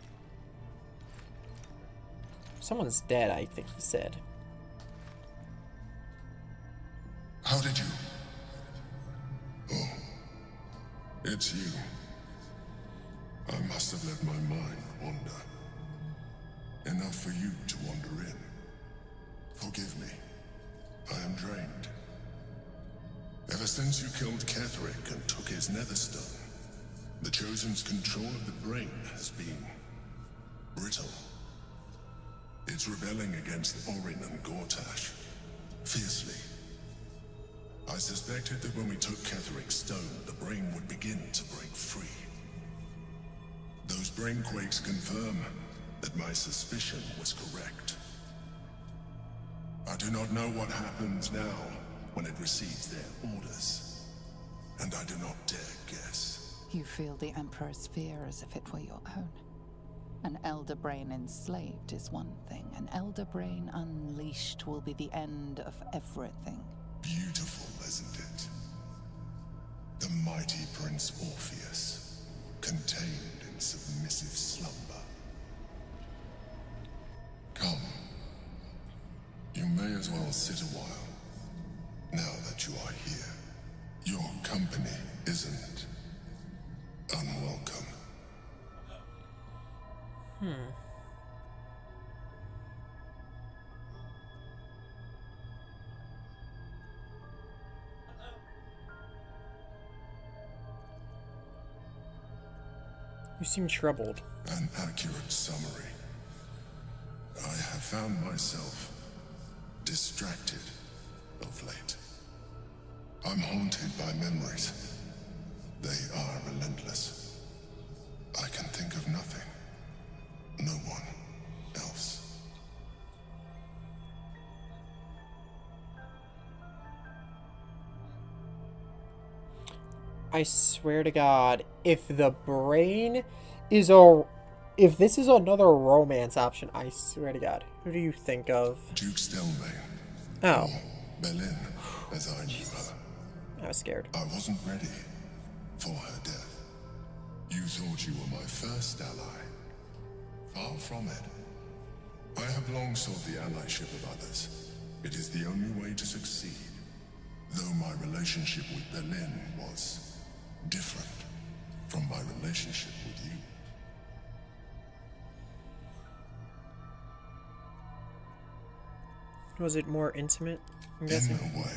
Someone's dead, I think he said. How did you? Oh. It's you. I must have let my mind wander. Enough for you to wander in. Forgive me. I am drained. Ever since you killed Ketherick and took his netherstone, the Chosen's control of the brain has been brittle. It's rebelling against Orin and Gortash, fiercely. I suspected that when we took Ketherick's stone, the brain would begin to break free. Those brain quakes confirm that my suspicion was correct. I do not know what happens now when it receives their orders, and I do not dare guess. You feel the Emperor's fear as if it were your own. An elder brain enslaved is one thing. An elder brain unleashed will be the end of everything. Beautiful, isn't it? The mighty Prince Orpheus, contained in submissive slumber. Come. You may as well sit a while, now that you are here. Your company isn't unwelcome. You seem troubled. An accurate summary. I have found myself distracted of late. I'm haunted by memories. They are relentless. I can think of nothing. No one else. I swear to God, if the brain is a... If this is another romance option, I swear to God. Who do you think of? Duke Stelmane. Oh. Berlin, as I knew her. I was scared. I wasn't ready for her death. You thought you were my first ally. Far from it. I have long sought the allyship of others. It is the only way to succeed. Though my relationship with Berlin was different from my relationship with you. Was it more intimate, I'm In guessing? a way,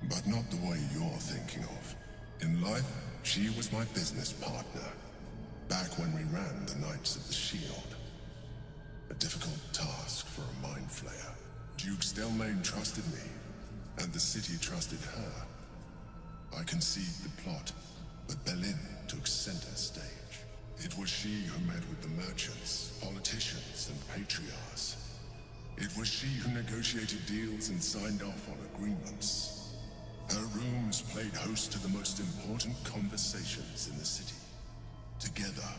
but not the way you're thinking of. In life, she was my business partner, back when we ran the Knights of the Shield. A difficult task for a mind flayer. Duke Stelmane trusted me, and the city trusted her. I conceived the plot, but Berlin took center stage. It was she who met with the merchants, politicians, and patriarchs. It was she who negotiated deals and signed off on agreements. Her rooms played host to the most important conversations in the city. Together,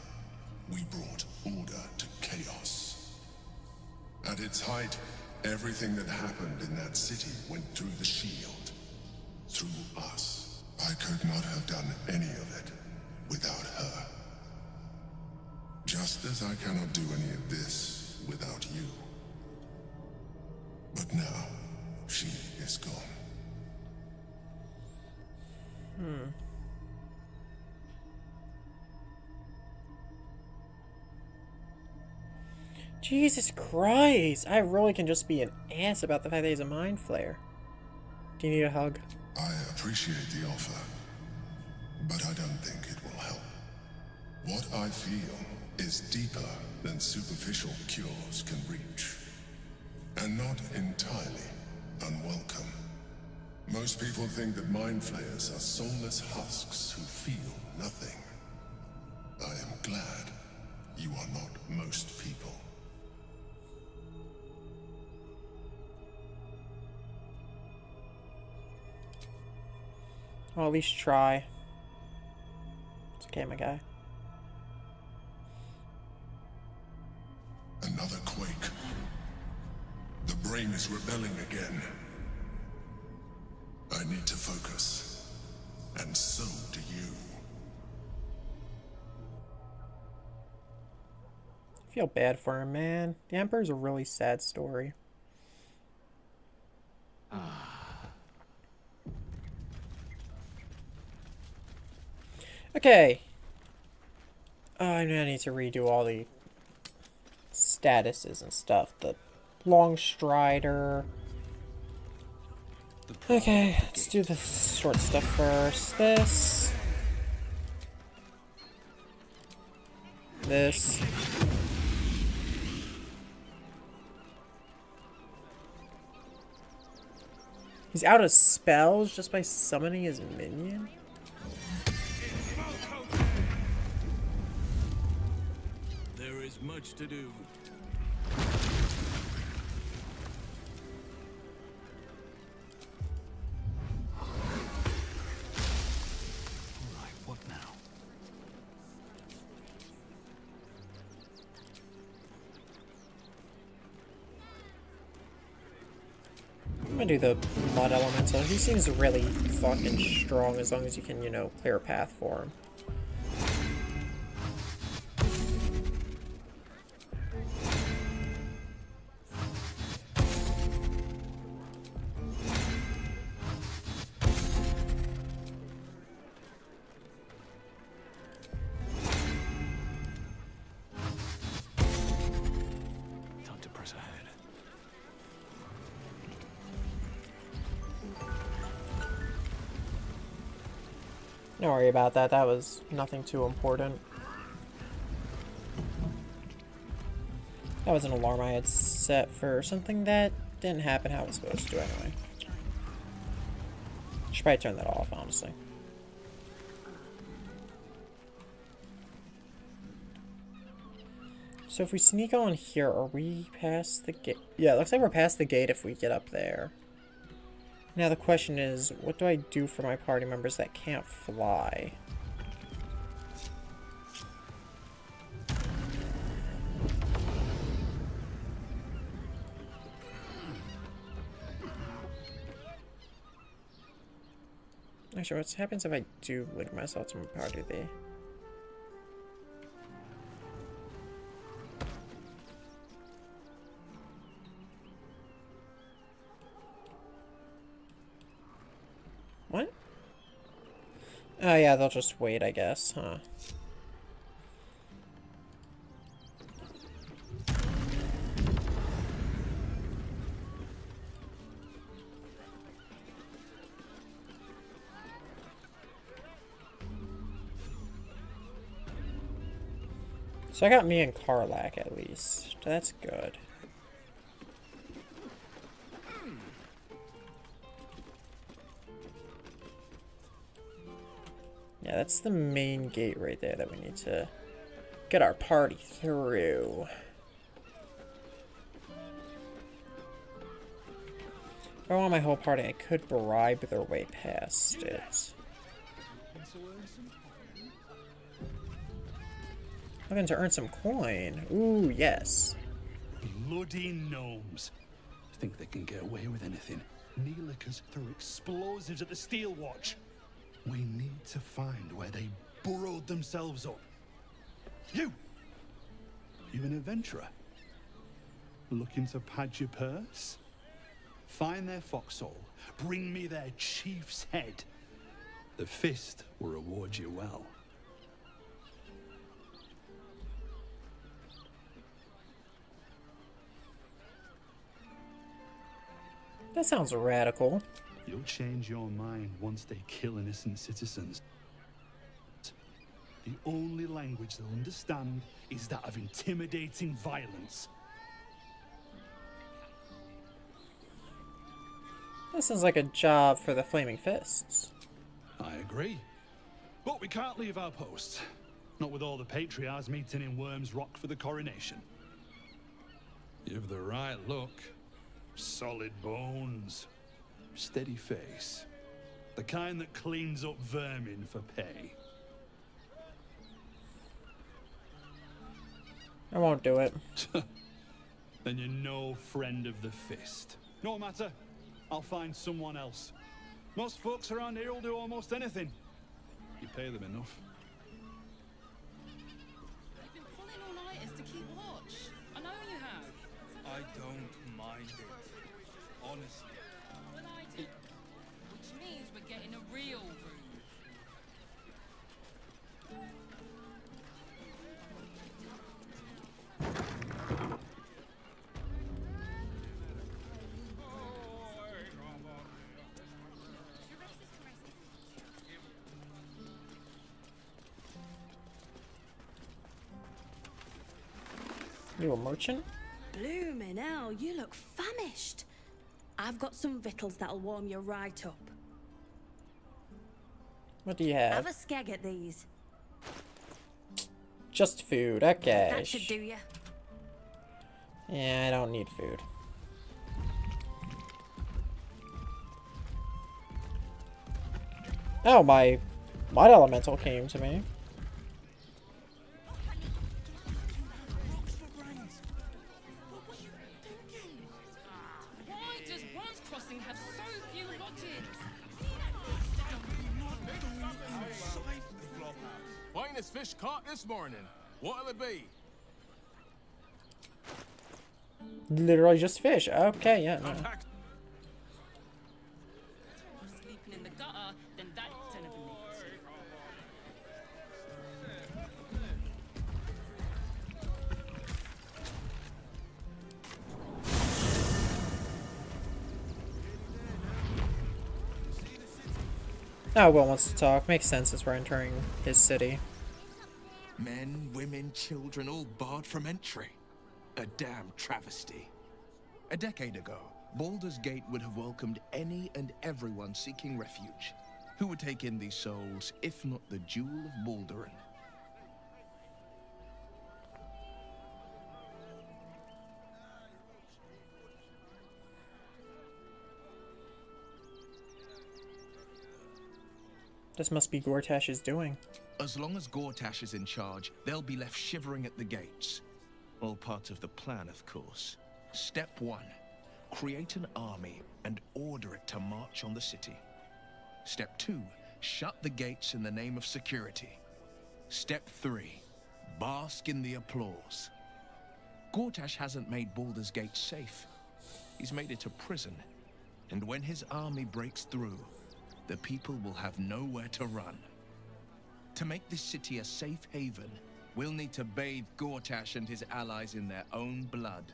we brought order to chaos. At its height, everything that happened in that city went through the shield. Through us. I could not have done any of it without her. Just as I cannot do any of this without you. But now, she is gone. Jesus Christ! I really can just be an ass about the fact that he's a mind flayer. Do you need a hug? I appreciate the offer, but I don't think it will help. What I feel is deeper than superficial cures can reach. And not entirely unwelcome. Most people think that mind flayers are soulless husks who feel nothing. I am glad you are not most people. Well, at least try. It's okay, my guy. Another quake. The brain is rebelling again. I need to focus. And so do you. I feel bad for him, man. The Emperor's a really sad story. Okay. I need to redo all the statuses and stuff. The long strider. Okay, let's do the short stuff first. This. This. He's out of spells just by summoning his minion? There is much to do. I'm gonna do the Mud Elemental. He seems really fucking strong as long as you can, you know, clear a path for him. Time to press ahead. Don't worry about that. That was nothing too important. That was an alarm I had set for something that didn't happen how it was supposed to anyway. Should probably turn that off, honestly. So if we sneak on here, are we past the gate? Yeah, it looks like we're past the gate if we get up there. Now the question is, what do I do for my party members that can't fly? Actually, what happens if I do link myself to my party there? What? Oh yeah, they'll just wait, I guess, huh? So I got me and Karlak at least. That's good. Yeah, that's the main gate right there that we need to get our party through. If I want my whole party, I could bribe their way past it. Looking to earn some coin. Ooh, yes. Bloody gnomes. Think they can get away with anything. Neelikers threw explosives at the Steel Watch. We need to find where they burrowed themselves up. You an adventurer? Looking to pad your purse? Find their foxhole. Bring me their chief's head. The fist will reward you well. That sounds radical. You'll change your mind once they kill innocent citizens. The only language they'll understand is that of intimidating violence. That sounds like a job for the Flaming Fists. I agree. But we can't leave our post. Not with all the patriarchs meeting in Worm's Rock for the coronation. You've the right look. Solid bones. Steady face. The kind that cleans up vermin for pay. I won't do it. Then you're no friend of the fist. No matter. I'll find someone else. Most folks around here will do almost anything. You pay them enough. You've been pulling all-nighters to keep watch. I know you have. I don't mind it. Honestly. Well, I do. Which means we're getting a real room. You a merchant? Bloomin' hell, you look famished. I've got some victuals that'll warm you right up. What do you have? Have a skeg at these. Just food, okay. That should do you. Yeah, I don't need food. Oh, my elemental came to me. Why does Worm's Crossing have so few lodges? Finest fish caught this morning. What'll it be? Literally just fish. Okay, yeah, no. Sleeping in the gutter, then that's an event. Oh, Will wants to talk. Makes sense as we're entering his city. Men, women, children, all barred from entry. A damn travesty. A decade ago, Baldur's Gate would have welcomed any and everyone seeking refuge. Who would take in these souls, if not the Jewel of Balduran? This must be Gortash's doing. As long as Gortash is in charge, they'll be left shivering at the gates. All part of the plan, of course. Step 1. Create an army and order it to march on the city. Step 2. Shut the gates in the name of security. Step 3. Bask in the applause. Gortash hasn't made Baldur's Gate safe. He's made it a prison. And when his army breaks through, the people will have nowhere to run. To make this city a safe haven, we'll need to bathe Gortash and his allies in their own blood.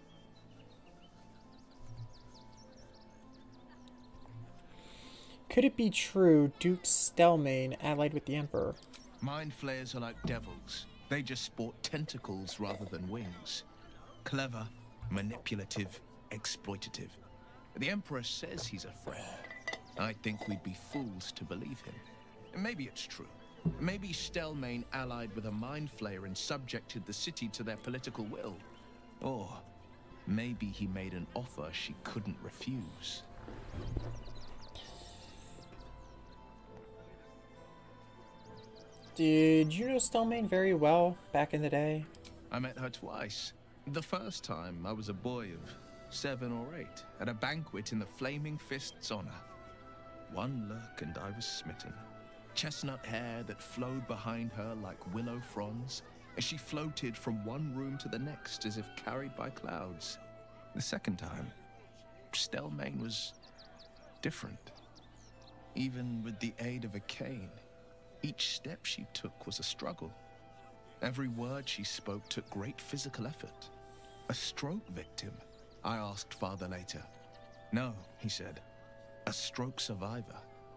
Could it be true Duke Stelmane allied with the Emperor? Mind flayers are like devils. They just sport tentacles rather than wings. Clever, manipulative, exploitative. The Emperor says he's a friend. I think we'd be fools to believe him. Maybe it's true. Maybe Stelmane allied with a mind flayer and subjected the city to their political will. Or maybe he made an offer she couldn't refuse. Did you know Stelmane very well back in the day? I met her twice. The first time I was a boy of 7 or 8 at a banquet in the Flaming Fist's honor. One look and I was smitten. Chestnut hair that flowed behind her like willow fronds as she floated from one room to the next as if carried by clouds. The second time, Stelmane was different. Even with the aid of a cane, each step she took was a struggle. Every word she spoke took great physical effort. A stroke victim? I asked Father later. No, he said. A stroke survivor.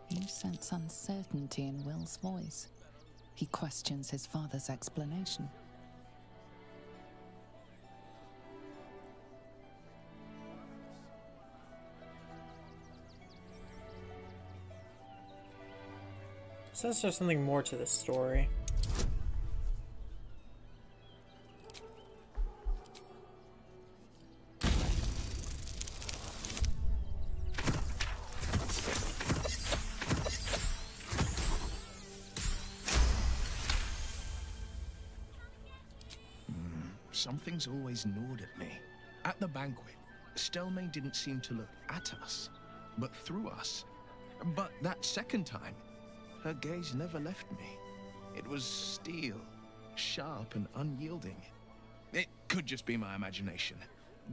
You sense uncertainty in Will's voice. He questions his father's explanation. Says there's something more to this story. Something's always gnawed at me. At the banquet, Stelmane didn't seem to look at us, but through us. But that second time, her gaze never left me. It was steel, sharp and unyielding. It could just be my imagination,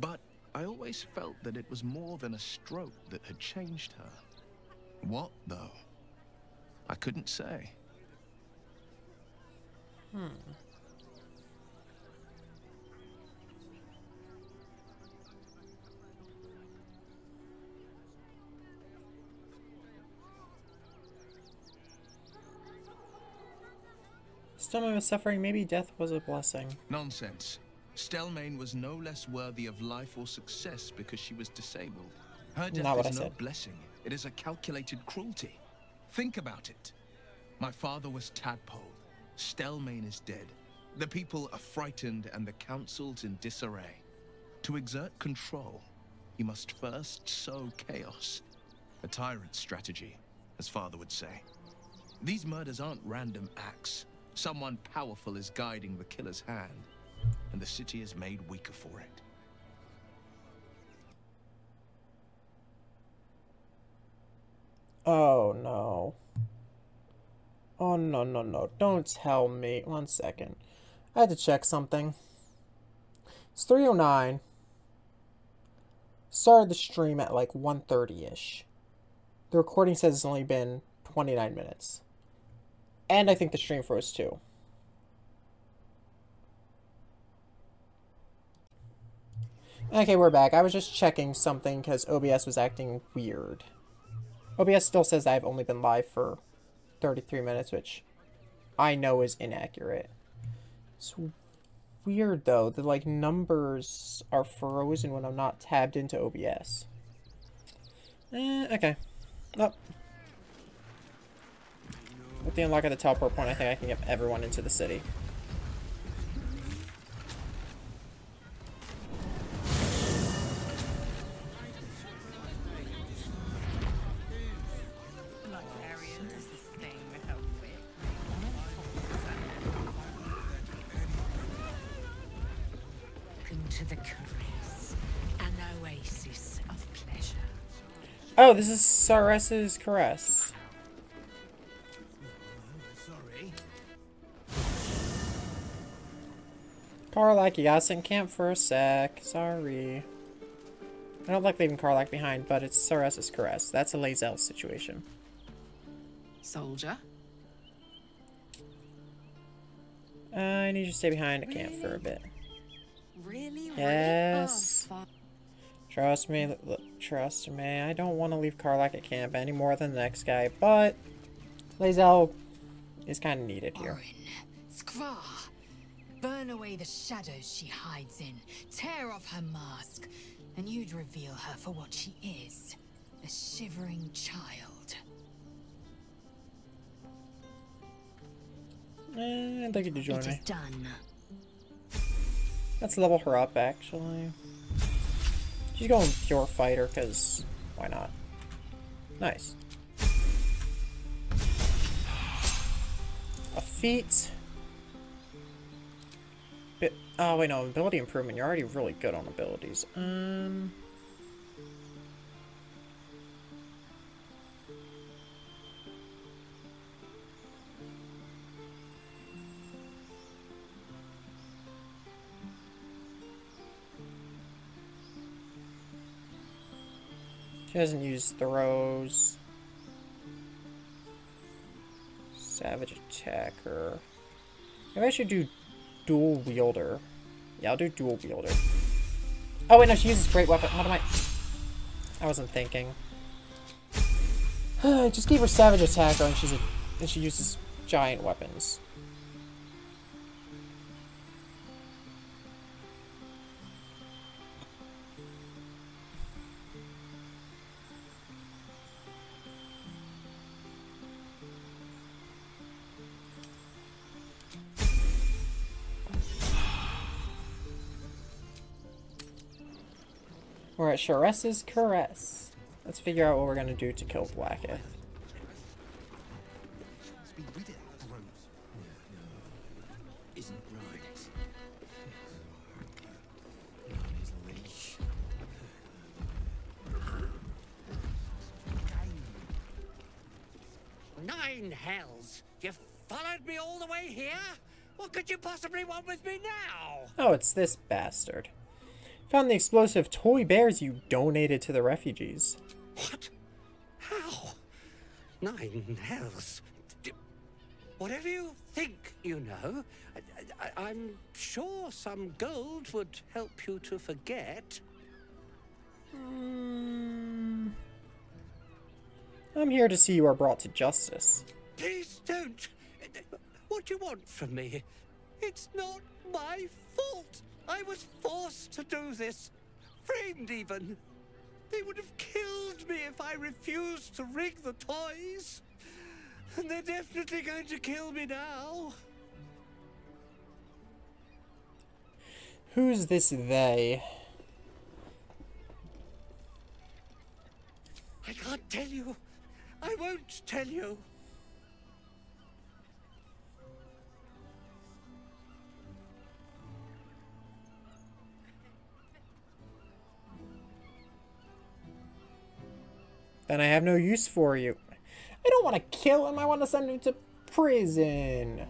but I always felt that it was more than a stroke that had changed her. What, though? I couldn't say. Stelmane was suffering, maybe death was a blessing. Nonsense. Stelmane was no less worthy of life or success because she was disabled. Her death is no blessing. It is a calculated cruelty. Think about it. My father was tadpole. Stelmane is dead. The people are frightened and the council's in disarray. To exert control, you must first sow chaos. A tyrant's strategy, as father would say. These murders aren't random acts. Someone powerful is guiding the killer's hand, and the city is made weaker for it. Oh no. Oh no, no, no. Don't tell me. 1 second. I had to check something. It's 3:09. Started the stream at like 1:30-ish. The recording says it's only been 29 minutes. And I think the stream froze too. Okay, we're back. I was just checking something because OBS was acting weird. OBS still says I've only been live for 33 minutes, which I know is inaccurate. It's weird though, the like numbers are frozen when I'm not tabbed into OBS. Okay. Oh. With the unlock of the teleport point, I think I can get everyone into the city. The librarian does this thing without to the caress, an oasis of pleasure. Oh, this is Sares's caress. Sorry. Karlach, you gotta sit in camp for a sec. Sorry. I don't like leaving Karlach behind, but it's Sares's caress. That's a Lae'zel situation. Soldier? I need you to stay behind the camp for a bit. Really? Yes. Oh, Trust me, trust me. I don't want to leave Karlach at camp any more than the next guy, but Lae'zel is kind of needed here. Skra! Burn away the shadows she hides in. Tear off her mask. And you'd reveal her for what she is. A shivering child. I'd like you to join It me. is done. Let's level her up, actually. She's going pure fighter, because why not? Nice. A feat. Oh, wait, no. Ability improvement. You're already really good on abilities. She doesn't use throws. Savage attacker. Maybe I should do dual wielder. Yeah, I'll do dual wielder. Oh wait, no, she uses great weapon. What am I wasn't thinking. I just gave her savage attacker and she uses giant weapons. We're at Sares's caress. Let's figure out what we're gonna do to kill Blacketh. Isn't right. 9 hells! You followed me all the way here? What could you possibly want with me now? Oh, it's this bastard. Found the explosive toy bears you donated to the refugees. What? How? 9 hells? Whatever you think you know, I'm sure some gold would help you to forget. I'm here to see you are brought to justice. Please don't. What do you want from me? It's not my fault. I was forced to do this. Framed even. They would have killed me if I refused to rig the toys. And they're definitely going to kill me now. Who's this they? I can't tell you. I won't tell you. Then I have no use for you. I don't want to kill him. I want to send him to prison.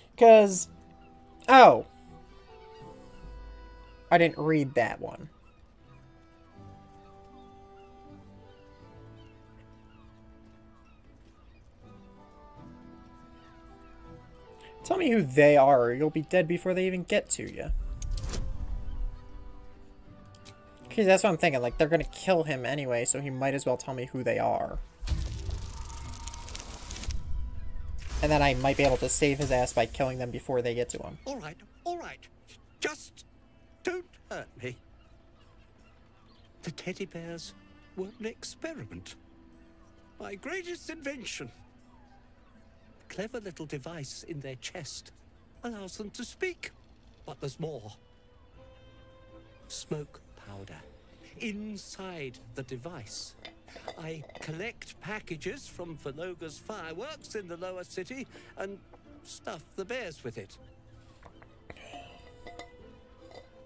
Because... Oh. I didn't read that one. Tell me who they are, or you'll be dead before they even get to you. Okay, that's what I'm thinking. Like, they're gonna kill him anyway, so he might as well tell me who they are. And then I might be able to save his ass by killing them before they get to him. All right. Just don't hurt me. The teddy bears were an experiment. My greatest invention. A clever little device in their chest allows them to speak. But there's more. Smoke powder. Inside the device. I collect packages from Valoga's fireworks in the lower city and stuff the bears with it.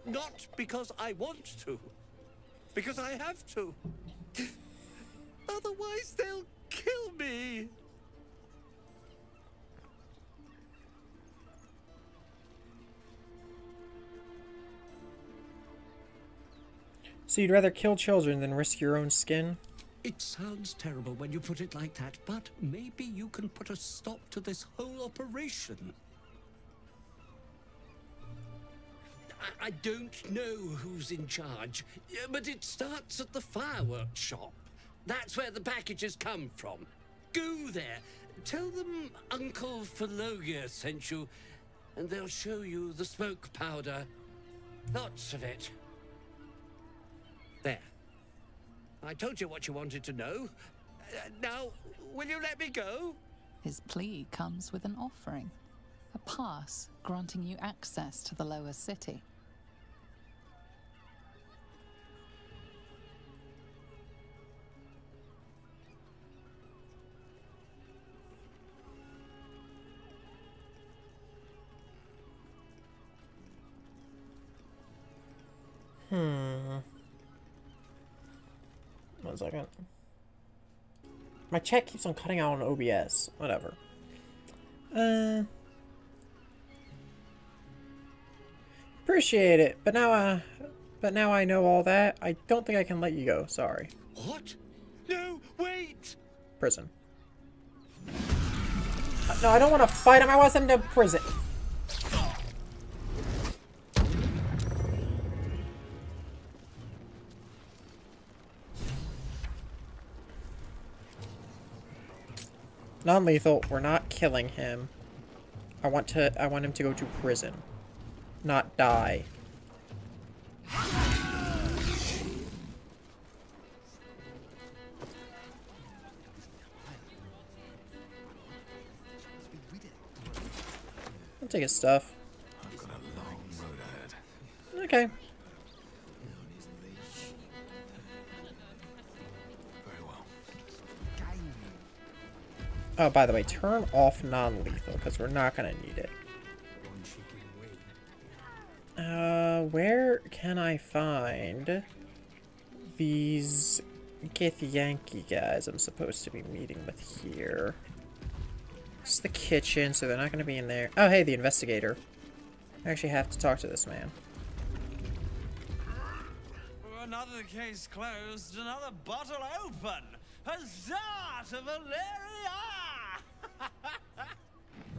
Not because I want to. Because I have to. Otherwise, they'll kill me. So you'd rather kill children than risk your own skin? It sounds terrible when you put it like that, but maybe you can put a stop to this whole operation. I don't know who's in charge, but it starts at the fireworks shop. That's where the packages come from. Go there, tell them Uncle Phologia sent you, and they'll show you the smoke powder. Lots of it. There. I told you what you wanted to know. Now, will you let me go? His plea comes with an offering. A pass granting you access to the lower city. One second. My chat keeps on cutting out on OBS. Whatever. Appreciate it, but now I know all that. I don't think I can let you go. Sorry. What? No, wait! Prison. No, I don't want to fight him. I want to send him to prison. Non-lethal. We're not killing him. I want him to go to prison, not die. I'll take his stuff. I've got a long road ahead. Okay. Oh, by the way, turn off non-lethal, because we're not going to need it. Where can I find these Githyanki guys I'm supposed to be meeting with here? It's the kitchen, so they're not going to be in there. Oh, hey, the investigator. I actually have to talk to this man. Another case closed, another bottle open. Huzzah to Valeria!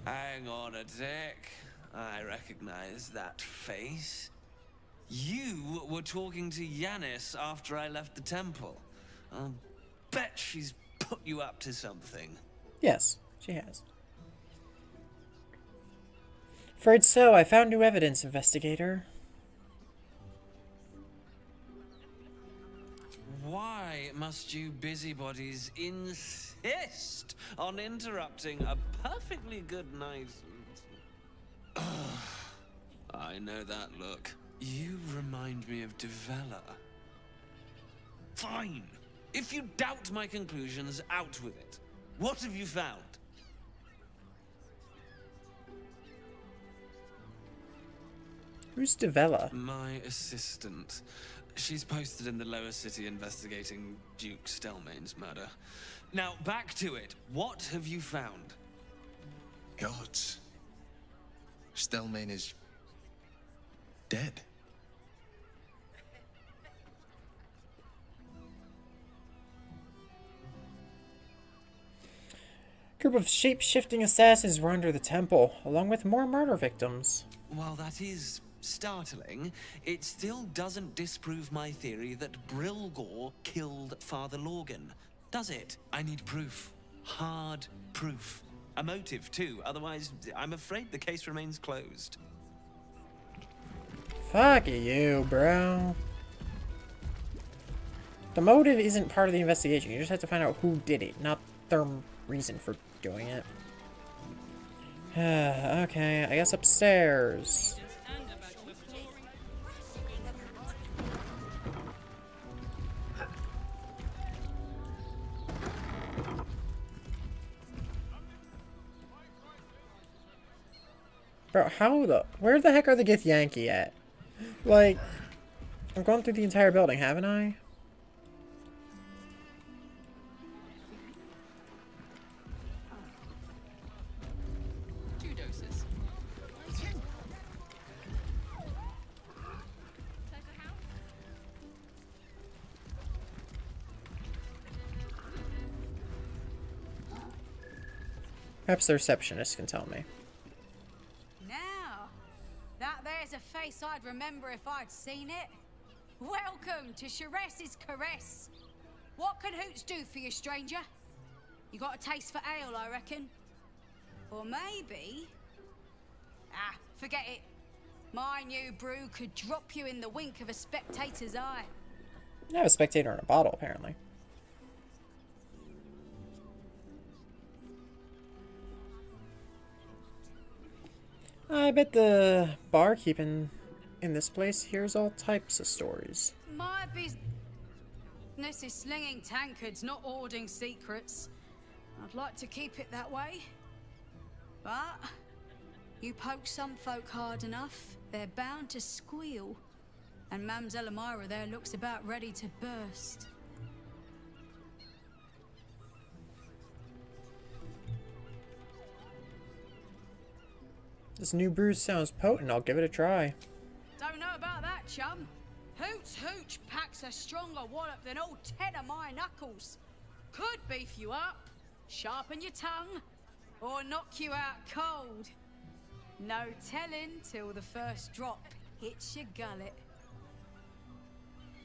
Hang on a tick. I recognize that face. You were talking to Yanis after I left the temple. I'll bet she's put you up to something. Yes, she has. Afraid so. I found new evidence, investigator. Why must you busybodies insist on interrupting a perfectly good night? I know that look. You remind me of Devella. Fine. If you doubt my conclusions, out with it. What have you found? Who's Devella? My assistant. She's posted in the lower city investigating Duke Stelmane's murder. Now, back to it. What have you found? Gods. Stelmane is dead. Group of shape-shifting assassins were under the temple, along with more murder victims. While that is startling, it still doesn't disprove my theory that Brilgor killed Father Lorgan, does it? I need proof. Hard proof. A motive, too. Otherwise, I'm afraid the case remains closed. Fuck you, bro. The motive isn't part of the investigation. You just have to find out who did it, not their reason for doing it. Okay, I guess upstairs. Bro, where the heck are the Githyanki at? Like, I've gone through the entire building, haven't I? Perhaps the receptionist can tell me. Now, that there's a face I'd remember if I'd seen it. Welcome to Sharess's Caress. What can Hoots do for you, stranger? You got a taste for ale, I reckon? Or maybe... Ah, forget it. My new brew could drop you in the wink of a spectator's eye. I have a spectator in a bottle, apparently. I bet the barkeeping in this place hears all types of stories. My business is slinging tankards, not hoarding secrets. I'd like to keep it that way. But you poke some folk hard enough, they're bound to squeal. And Mamselle Elmira there looks about ready to burst. This new brew sounds potent. I'll give it a try. Don't know about that, chum. Hoots Hooch packs a stronger wallop than all 10 of my knuckles. Could beef you up, sharpen your tongue, or knock you out cold. No telling till the first drop hits your gullet.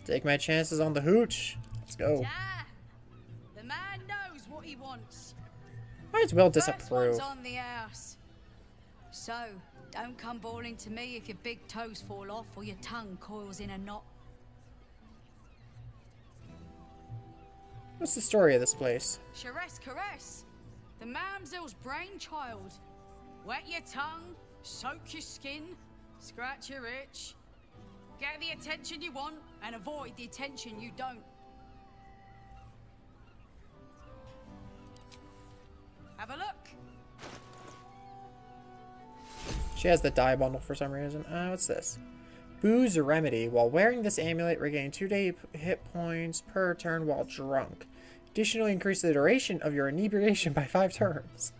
Take my chances on the hooch. Let's go. Damn. The man knows what he wants. Might as well First disapprove. one's on the house. So, don't come bawling to me if your big toes fall off or your tongue coils in a knot. What's the story of this place? Sharess Caress, the mamselle's brainchild. Wet your tongue, soak your skin, scratch your itch. Get the attention you want and avoid the attention you don't. Have a look. She has the dye bundle for some reason. What's this? Booze remedy. While wearing this amulet, regain 2 hit points per turn while drunk. Additionally, increase the duration of your inebriation by 5 turns.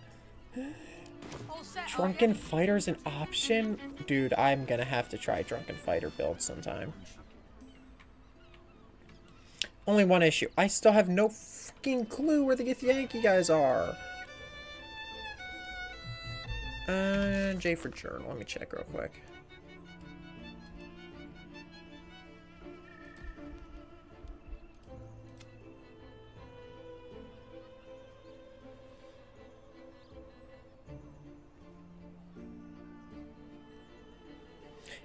Drunken Fighter's an option? Dude, I'm gonna have to try Drunken Fighter build sometime. Only one issue. I still have no fucking clue where the Githyanki guys are. J for journal. Let me check real quick.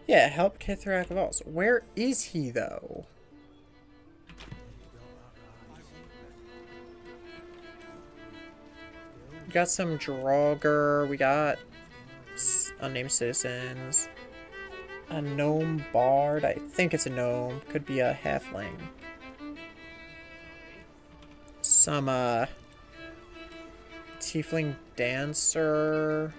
Yeah, help Kithrak Vaults. Where is he, though? We got some Draugr. We got unnamed citizens. A gnome bard. I think it's a gnome. Could be a halfling. Some, tiefling dancer.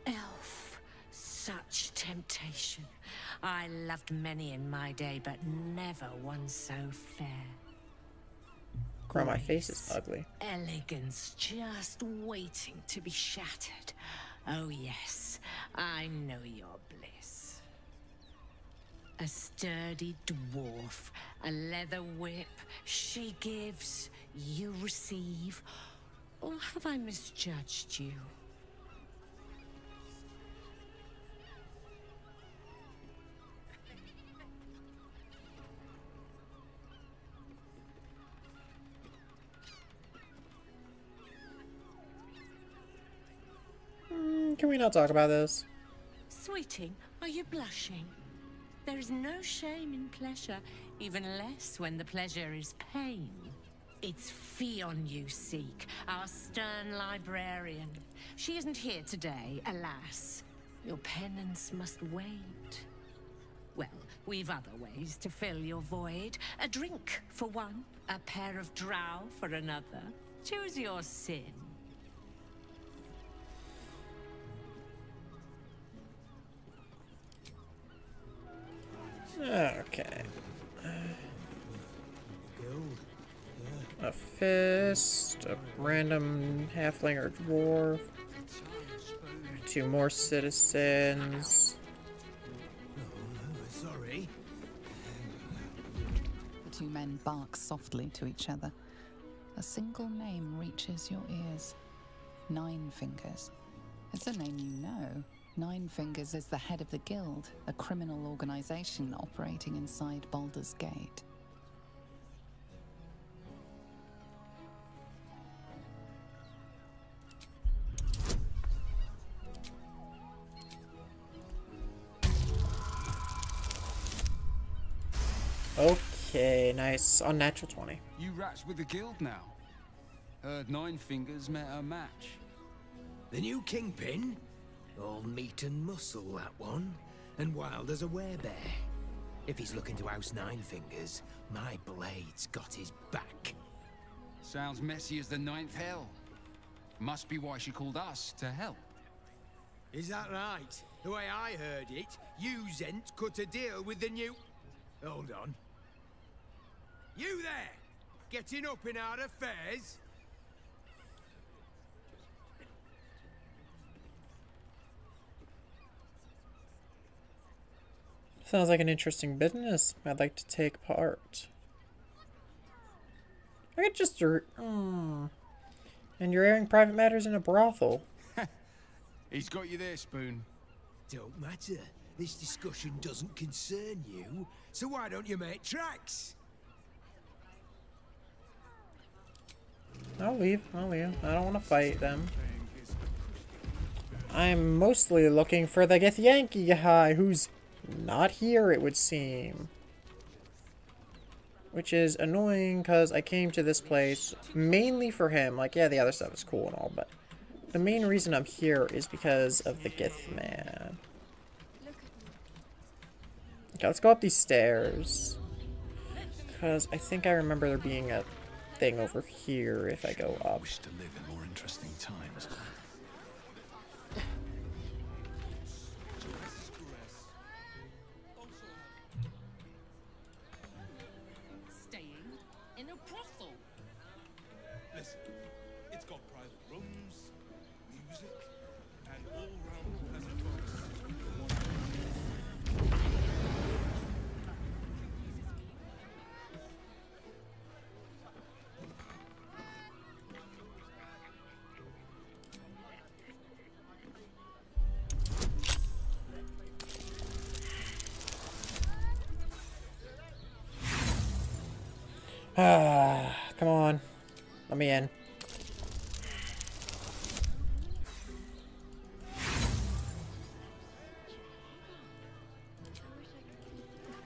Elf. Such temptation. I loved many in my day, but never one so fair. Girl, my face is ugly. Elegance just waiting to be shattered. Oh yes, I know your bliss. A sturdy dwarf, a leather whip, she gives, you receive. Or have I misjudged you? Can we not talk about this? Sweeting, are you blushing? There is no shame in pleasure, even less when the pleasure is pain. It's Fionn you seek, our stern librarian. She isn't here today, alas. Your penance must wait. Well, we've other ways to fill your void. A drink for one, a pair of drow for another. Choose your sin. Okay. A fist, a random halfling or dwarf, 2 more citizens. Sorry. The 2 men bark softly to each other. A single name reaches your ears. 9 Fingers. It's a name you know. 9 Fingers is the head of the Guild, a criminal organization operating inside Baldur's Gate. Okay, nice. Unnatural 20. You rats with the guild now. Heard 9 Fingers met her match. The new kingpin? All meat and muscle, that one. And wild as a werebear. If he's looking to oust 9 Fingers, my blade's got his back. Sounds messy as the 9th hell. Must be why she called us to help. Is that right? The way I heard it, you Zent cut a deal with the new... Hold on. You there! Getting up in our affairs? Sounds like an interesting business. I'd like to take part. I could just... And you're airing private matters in a brothel. He's got you there, Spoon. Don't matter. This discussion doesn't concern you, so why don't you make tracks? I'll leave. I'll leave. I don't want to fight them. I'm mostly looking for the Githyanki guy who's not here, it would seem. Which is annoying, because I came to this place mainly for him. Like, yeah, the other stuff is cool and all, but the main reason I'm here is because of the Gith man. Okay, let's go up these stairs. Because I think I remember there being a thing over here if I go up. I wish to live in more interesting times. Staying in a brothel. Listen, it's got private rooms, music, and all-round pleasant folks. Come on. Let me in.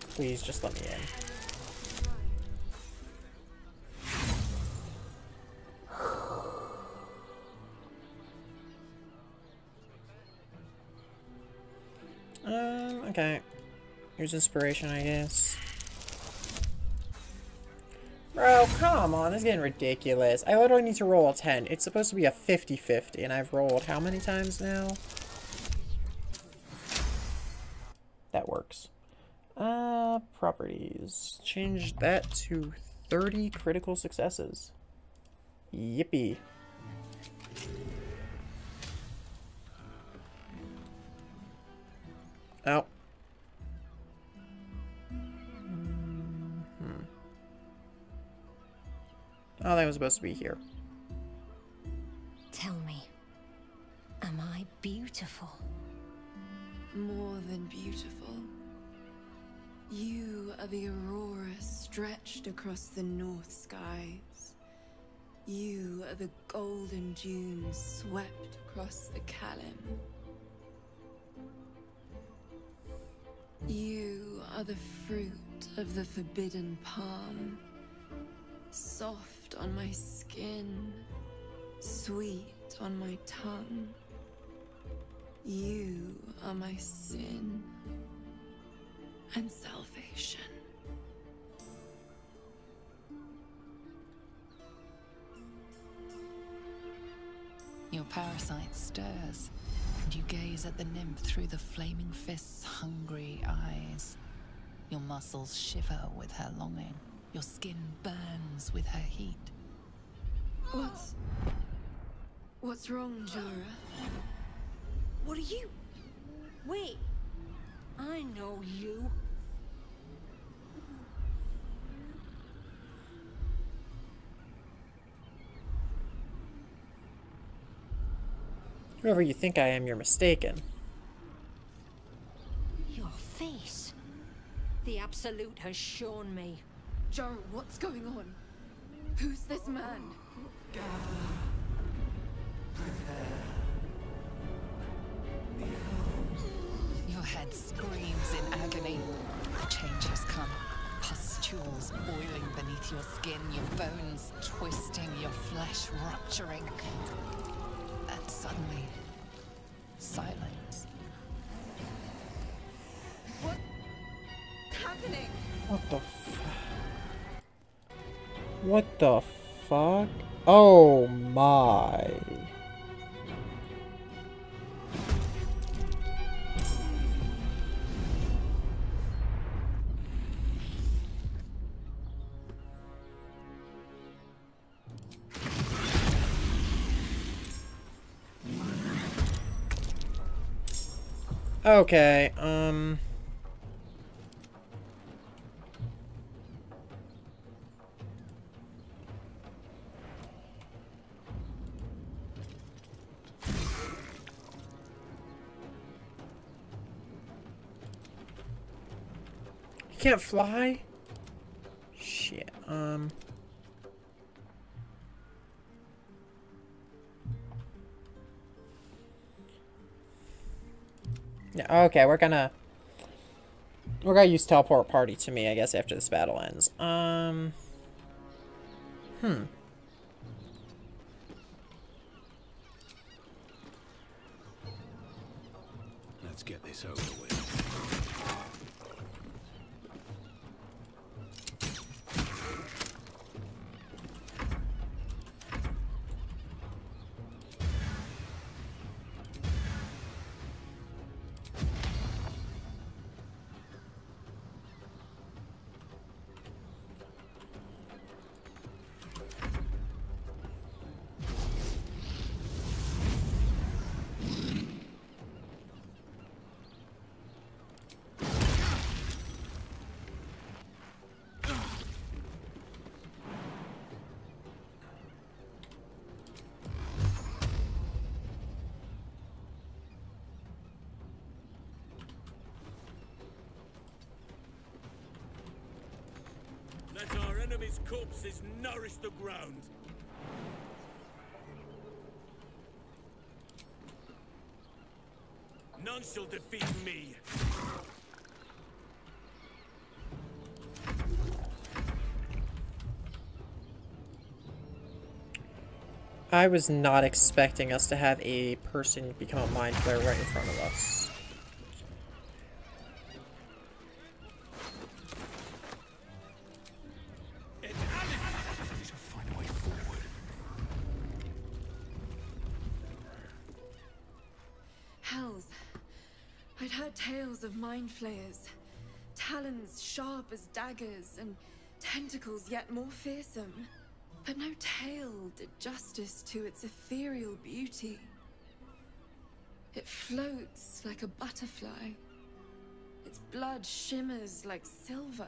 Please, just let me in. Okay. Use inspiration, I guess. Bro, come on, this is getting ridiculous. I literally need to roll a 10. It's supposed to be a 50-50, and I've rolled how many times now? That works. Properties. Change that to 30 critical successes. Yippee. Oh. Oh, that was supposed to be here. Tell me, am I beautiful? More than beautiful. You are the aurora stretched across the north skies. You are the golden dunes swept across the Kalim. You are the fruit of the forbidden palm. Soft on my skin, sweet on my tongue. You are my sin and salvation. Your parasite stirs, and you gaze at the nymph through the flaming fist's hungry eyes. Your muscles shiver with her longing. Your skin burns with her heat. What's wrong, Jara? What are you? Wait. I know you. Whoever you think I am, you're mistaken. Your face. The Absolute has shown me. Jara, what's going on? Who's this man? Your head screams in agony. Change has come. Pustules boiling beneath your skin, your bones twisting, your flesh rupturing. And suddenly, silence. What's happening? What the fuck? Oh my. Okay, you can't fly? Shit, yeah, okay, we're gonna use teleport party to me, I guess, after this battle ends. Let's get this over with. Let our enemies' corpses nourish the ground. None shall defeat me. I was not expecting us to have a person become a mind flayer right in front of us. Hells. I'd heard tales of mind flayers. Talons sharp as daggers and tentacles yet more fearsome. But no tale did justice to its ethereal beauty. It floats like a butterfly. Its blood shimmers like silver.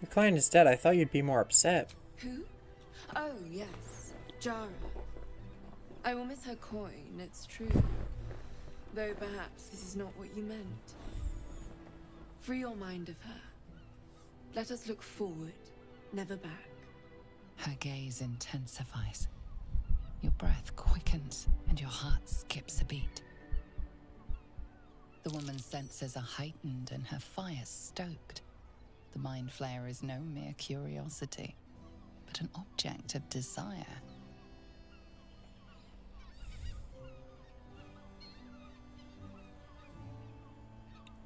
Your client is dead. I thought you'd be more upset. Who? Oh, yes. Jara. I will miss her coin, it's true. Though perhaps this is not what you meant. Free your mind of her. Let us look forward, never back. Her gaze intensifies. Your breath quickens and your heart skips a beat. The woman's senses are heightened and her fire stoked. The mind flayer is no mere curiosity, but an object of desire.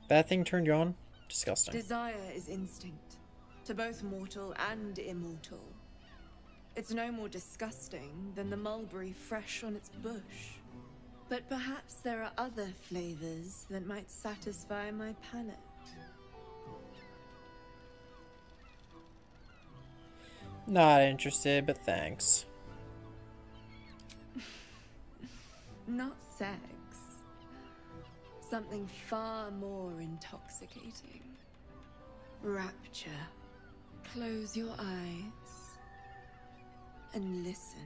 That thing turned you on? Disgusting. Desire is instinct, to both mortal and immortal. It's no more disgusting than the mulberry fresh on its bush. But perhaps there are other flavors that might satisfy my palate. Not interested, but thanks. Not sex. Something far more intoxicating. Rapture. Close your eyes and listen.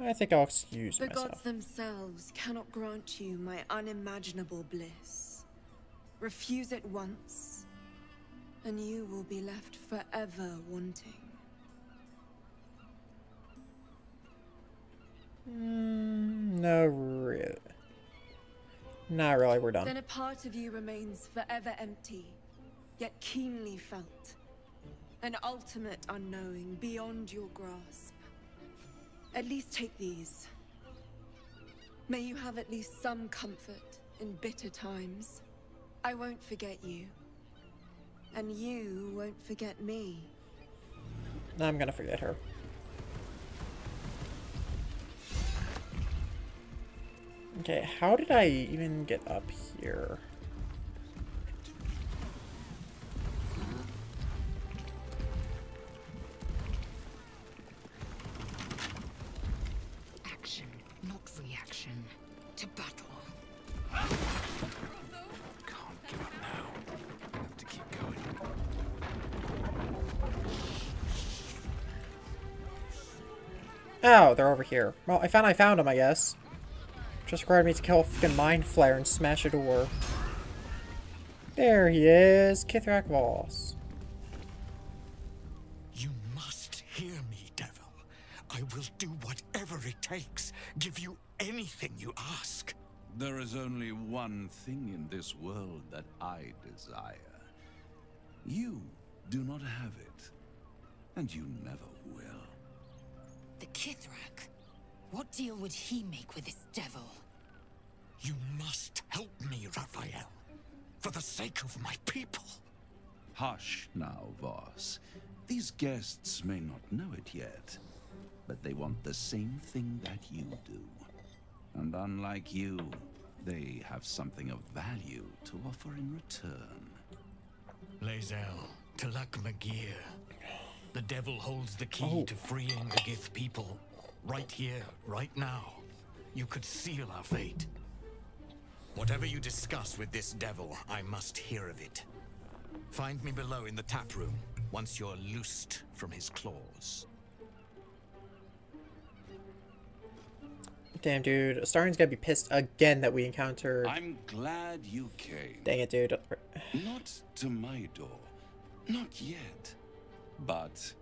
I think I'll excuse The myself. gods themselves cannot grant you my unimaginable bliss. Refuse it once, and you will be left forever wanting. No, really. Not really, we're done. Then a part of you remains forever empty, yet keenly felt. An ultimate unknowing beyond your grasp. At least take these. May you have at least some comfort in bitter times. I won't forget you. And you won't forget me. I'm gonna forget her. Okay, how did I even get up here? Action, not reaction. To battle. Can't give up now. Have to keep going. Oh, they're over here. Well, I found them, I guess. Just required me to kill a fucking mind flare and smash a door. There he is, Kithrak Voss. You must hear me, devil. I will do whatever it takes. Give you anything you ask. There is only one thing in this world that I desire. You do not have it, and you never will. The Kithrak? What deal would he make with this devil? You must help me, Raphael. For the sake of my people. Hush now, Voss. These guests may not know it yet, but they want the same thing that you do. And unlike you, they have something of value to offer in return. Lae'zel, Talak Magir. The devil holds the key to freeing the Gith people. Right here, right now. You could seal our fate. Whatever you discuss with this devil, I must hear of it. Find me below in the tap room, once you're loosed from his claws. Damn, dude. Starin's gonna be pissed again that we encountered. I'm glad you came. Dang it, dude. Not to my door. Not yet. But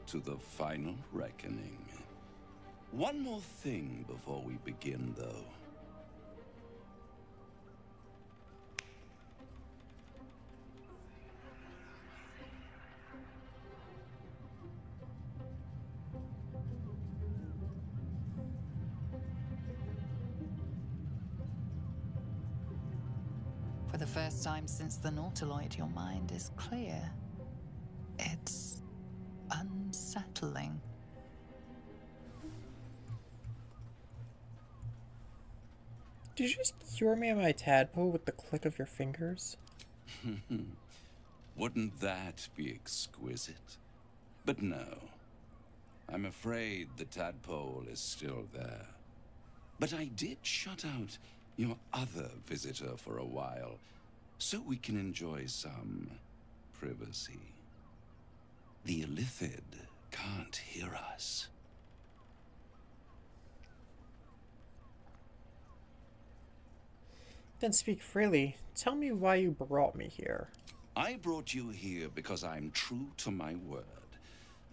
to the final reckoning. One more thing before we begin, though. For the first time since the Nautiloid, your mind is clear. It's unsettling. Did you just cure me of my tadpole with the click of your fingers? Wouldn't that be exquisite? But no. I'm afraid the tadpole is still there. But I did shut out your other visitor for a while, so we can enjoy some privacy. The Illithid can't hear us. Then speak freely. Tell me why you brought me here. I brought you here because I'm true to my word,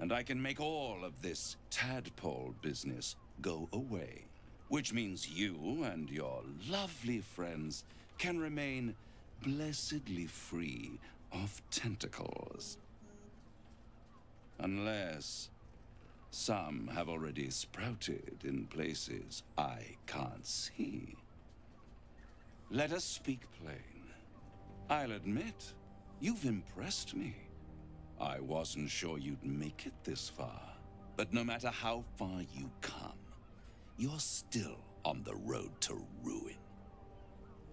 and I can make all of this tadpole business go away. Which means you and your lovely friends can remain blessedly free of tentacles. Unless some have already sprouted in places I can't see. Let us speak plain. I'll admit, You've impressed me. I wasn't sure you'd make it this far. But no matter how far you come, you're still on the road to ruin.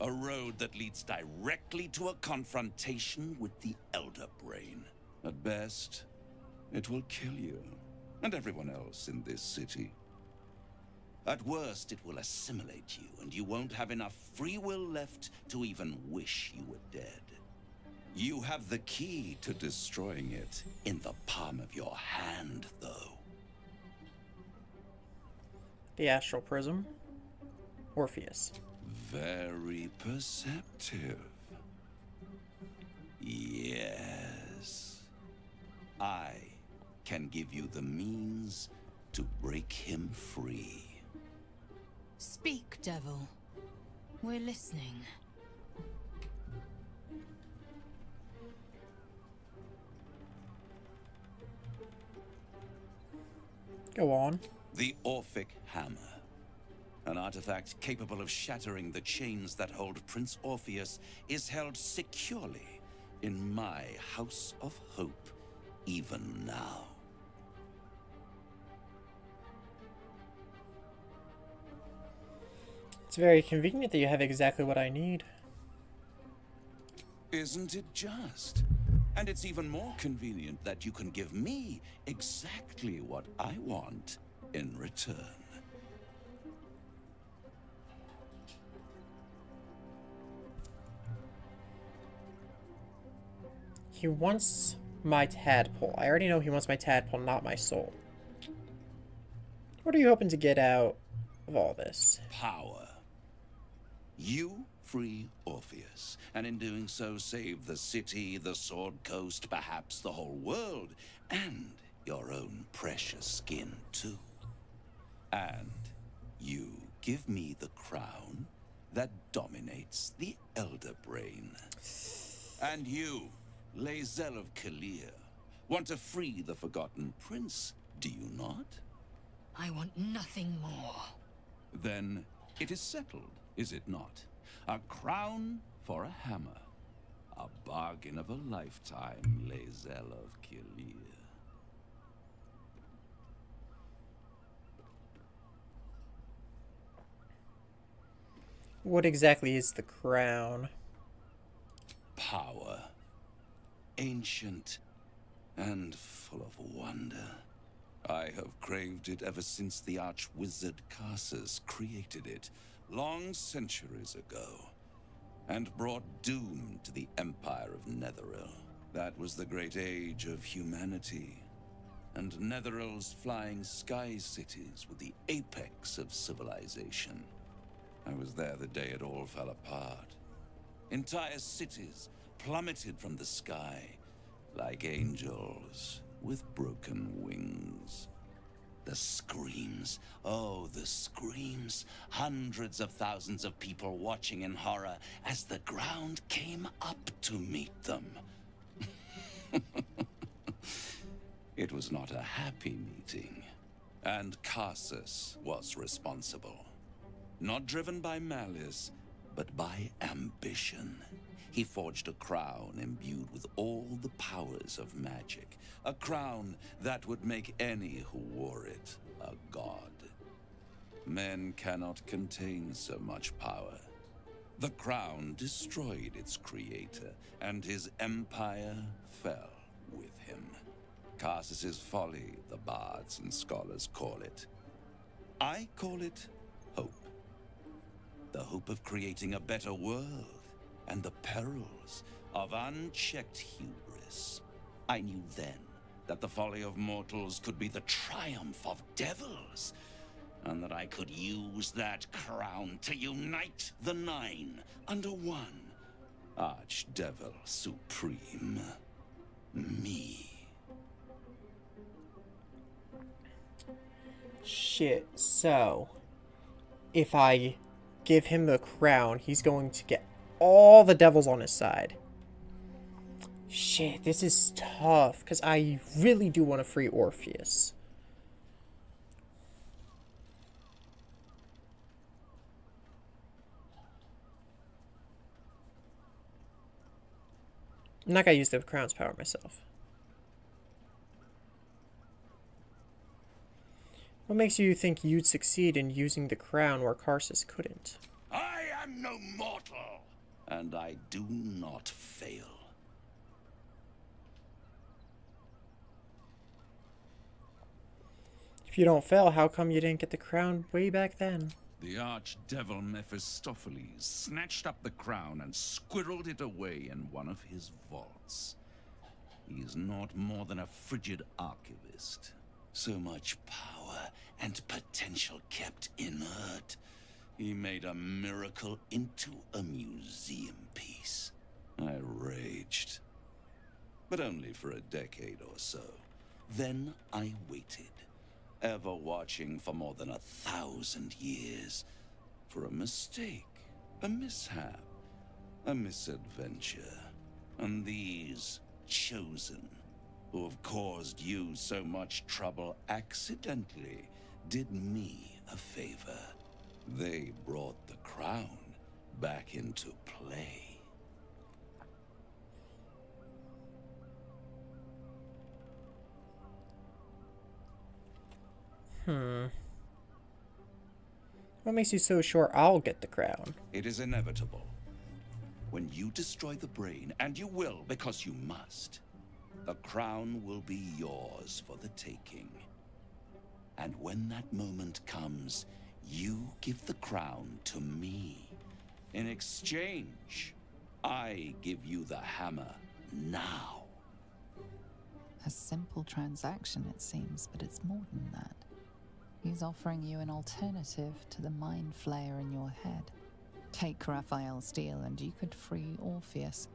A road that leads directly to a confrontation with the Elder Brain. At best, it will kill you, and everyone else in this city. At worst, it will assimilate you, and you won't have enough free will left to even wish you were dead. You have the key to destroying it in the palm of your hand, though. The Astral Prism. Orpheus. Very perceptive. Yes. I can give you the means to break him free. Speak, devil. We're listening. Go on. The Orphic Hammer. An artifact capable of shattering the chains that hold Prince Orpheus is held securely in my House of Hope, even now. It's very convenient that you have exactly what I need. Isn't it just? And it's even more convenient that you can give me exactly what I want in return. He wants my tadpole. I already know he wants my tadpole, not my soul. What are you hoping to get out of all this? Power. You free Orpheus, and in doing so save the city, the Sword Coast, perhaps the whole world, and your own precious skin too. And you give me the crown that dominates the Elder Brain. And you, Lae'zel of Kalir, want to free the Forgotten Prince, do you not? I want nothing more. Then it is settled, is it not? A crown for a hammer. A bargain of a lifetime, Lae'zel of Kalir. What exactly is the crown? Power. Ancient and full of wonder. I have craved it ever since the arch-wizard Karsus created it, long centuries ago, and brought doom to the Empire of Netheril. That was the great age of humanity, and Netheril's flying sky cities were the apex of civilization. I was there the day it all fell apart. Entire cities plummeted from the sky like angels with broken wings. The screams, oh, the screams. Hundreds of thousands of people watching in horror as the ground came up to meet them. It was not a happy meeting, and Karsus was responsible. Not driven by malice, but by ambition. He forged a crown imbued with all the powers of magic. A crown that would make any who wore it a god. Men cannot contain so much power. The crown destroyed its creator, and his empire fell with him. Karsus's folly, the bards and scholars call it. I call it hope. The hope of creating a better world, and the perils of unchecked hubris. I knew then that the folly of mortals could be the triumph of devils, and that I could use that crown to unite the Nine under one Archdevil Supreme. Me. Shit, so if I give him the crown, he's going to get all the devils on his side. Shit, this is tough, because I really do want to free Orpheus. I'm not gonna use the crown's power myself. What makes you think you'd succeed in using the crown where Karsus couldn't? I am no mortal, and I do not fail. If you don't fail, how come you didn't get the crown way back then? The archdevil Mephistopheles snatched up the crown and squirreled it away in one of his vaults. He is not more than a frigid archivist. So much power and potential kept inert. He made a miracle into a museum piece. I raged. But only for a decade or so. Then I waited, ever watching for more than 1,000 years. For a mistake, a mishap, a misadventure. And these chosen, who have caused you so much trouble accidentally, did me a favor. They brought the crown back into play. What makes you so sure I'll get the crown? It is inevitable. When you destroy the brain, and you will because you must, the crown will be yours for the taking. And when that moment comes, you give the crown to me. In exchange, I give you the hammer now. A simple transaction, it seems, but it's more than that. He's offering you an alternative to the mind flayer in your head. Take Raphael's steel and you could free Orpheus.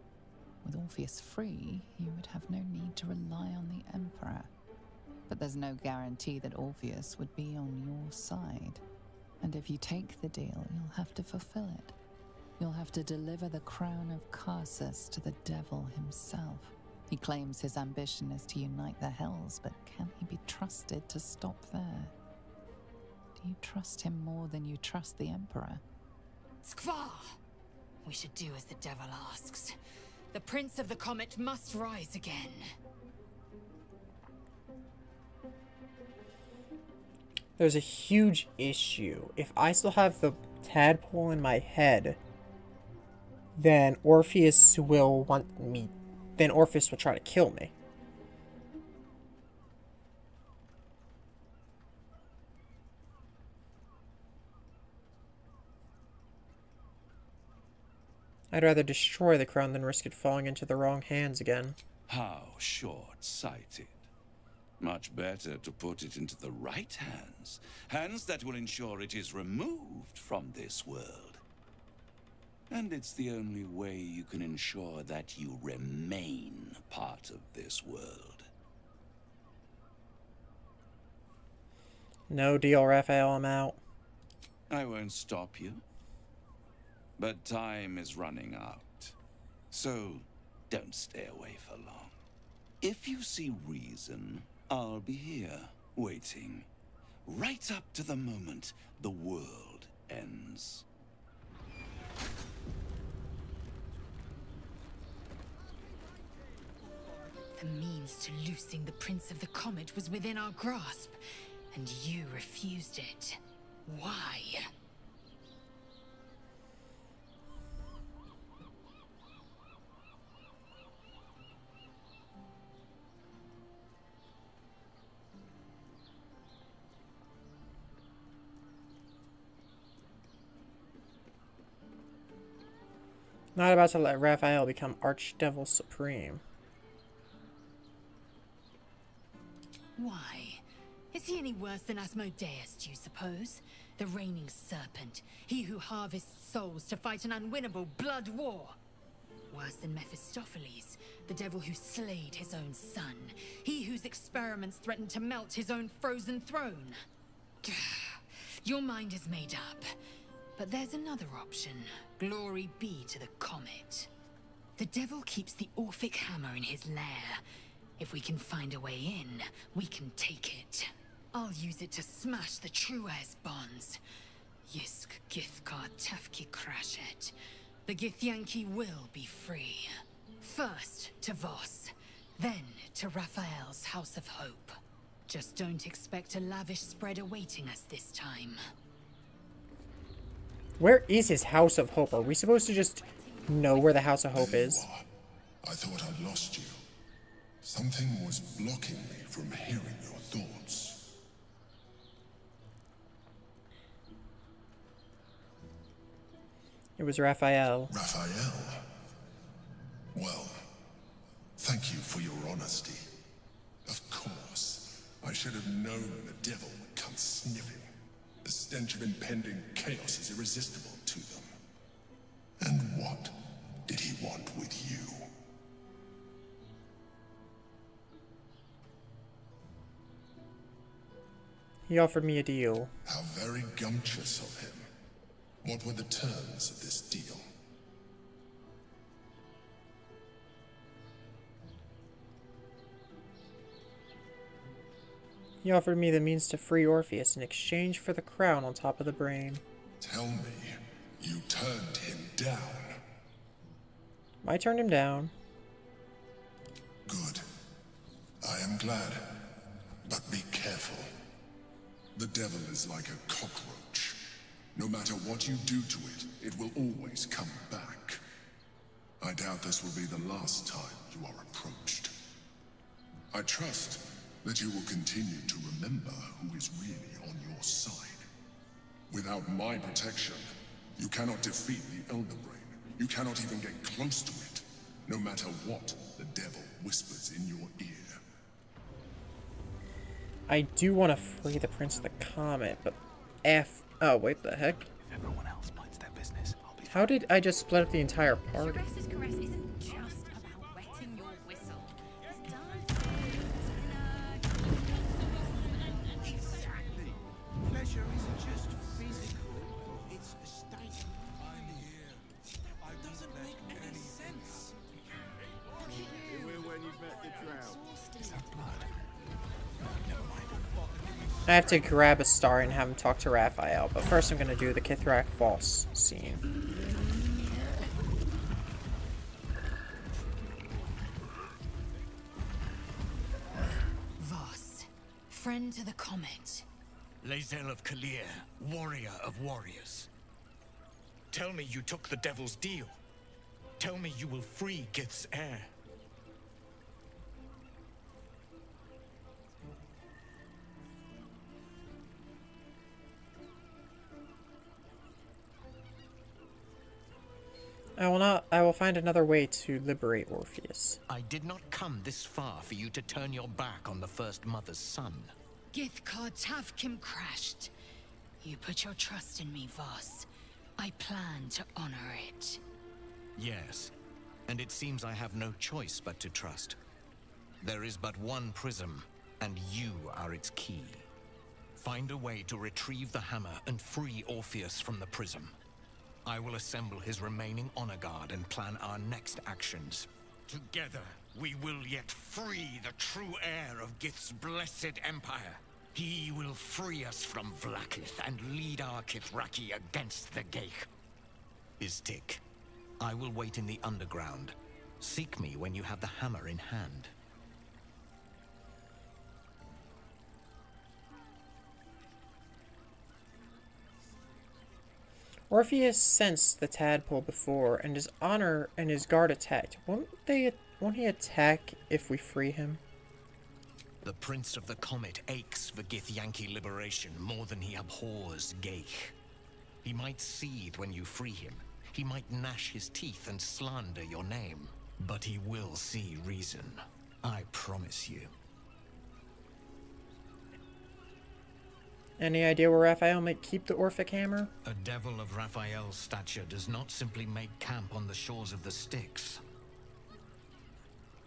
With Orpheus free, you would have no need to rely on the Emperor. But there's no guarantee that Orpheus would be on your side. And if you take the deal, you'll have to fulfill it. You'll have to deliver the crown of Karsus to the devil himself. He claims his ambition is to unite the Hells, but can he be trusted to stop there? Do you trust him more than you trust the Emperor? Skvar! We should do as the devil asks. The Prince of the Comet must rise again. There's a huge issue. If I still have the tadpole in my head, then Orpheus will want me. Then Orpheus will try to kill me. I'd rather destroy the crown than risk it falling into the wrong hands again. How short-sighted. Much better to put it into the right hands. Hands that will ensure it is removed from this world. And it's the only way you can ensure that you remain part of this world. No deal, Raphael, I'm out. I won't stop you. But time is running out. So, don't stay away for long. If you see reason, I'll be here, waiting. Right up to the moment the world ends. The means to loosing the Prince of the Comet was within our grasp, and you refused it. Why? Not about to let Raphael become Archdevil Supreme. Why? Is he any worse than Asmodeus, do you suppose? The reigning serpent, he who harvests souls to fight an unwinnable blood war. Worse than Mephistopheles, the devil who slayed his own son. He whose experiments threatened to melt his own frozen throne. Your mind is made up. But there's another option. Glory be to the Comet. The devil keeps the Orphic hammer in his lair. If we can find a way in, we can take it. I'll use it to smash the Truez bonds. Yisk Githkar Tafki Crashet. The Githyanki will be free. First to Voss, then to Raphael's House of Hope. Just don't expect a lavish spread awaiting us this time. Where is his House of Hope? Are we supposed to just know where the House of Hope is? I thought I'd lost you. Something was blocking me from hearing your thoughts. It was Raphael. Raphael? Well, thank you for your honesty. Of course, I should have known the devil would come sniffing. The stench of impending chaos is irresistible to them. And what did he want with you? He offered me a deal. How very gumptious of him. What were the terms of this deal? He offered me the means to free Orpheus in exchange for the crown on top of the brain. Tell me, you turned him down. I turned him down. Good. I am glad. But be careful. The devil is like a cockroach. No matter what you do to it, it will always come back. I doubt this will be the last time you are approached. I trust that you will continue to remember who is really on your side. Without my protection, you cannot defeat the Elder Brain. You cannot even get close to it, no matter what the devil whispers in your ear. I do want to free the Prince of the Comet, but oh, wait, the heck? If everyone else minds their business, I'll be... How did I just split up the entire party? Caress isn't just about wetting your whistle. Exactly. Pleasure isn't just physical, it's a state. I'm here. It doesn't make any sense. When you've met the drought. Is that blood? I have to grab a star and have him talk to Raphael, but first I'm going to do the Kithrak Falls scene. Voss, friend to the Comet. Lae'zel of Kalir, warrior of warriors. Tell me you took the devil's deal. Tell me you will free Gith's heir. I will find another way to liberate Orpheus. I did not come this far for you to turn your back on the first mother's son. Githkar Tavkim crashed. You put your trust in me, Voss. I plan to honor it. Yes, and it seems I have no choice but to trust. There is but one prism, and you are its key. Find a way to retrieve the hammer and free Orpheus from the prism. I will assemble his remaining honor guard and plan our next actions. Together, we will yet free the true heir of Gith's blessed empire. He will free us from Vlaakith and lead our Kithraki against the Geich. Istik, I will wait in the underground. Seek me when you have the hammer in hand. Orpheus sensed the tadpole before, and his honor and his guard attacked. Won't he attack if we free him? The Prince of the Comet aches for Githyanki liberation more than he abhors Geich. He might seethe when you free him. He might gnash his teeth and slander your name. But he will see reason. I promise you. Any idea where Raphael might keep the Orphic hammer? A devil of Raphael's stature does not simply make camp on the shores of the Styx.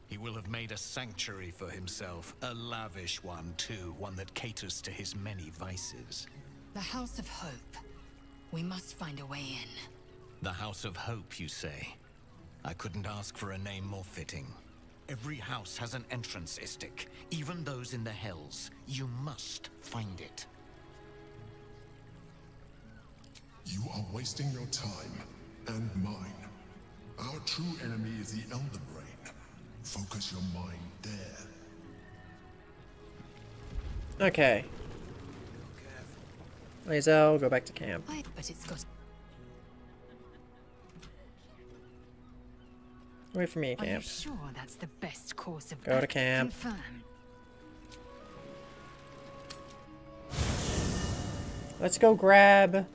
He will have made a sanctuary for himself, a lavish one too, one that caters to his many vices. The House of Hope. We must find a way in. The House of Hope, you say? I couldn't ask for a name more fitting. Every house has an entrance, Istik, even those in the Hells. You must find it. You are wasting your time, and mine. Our true enemy is the Elder Brain. Focus your mind there. Okay. Lae'zel, go back to camp. But it's got. Wait for me, Are you camp. sure that's the best course of Go to camp. Confirm. Let's go grab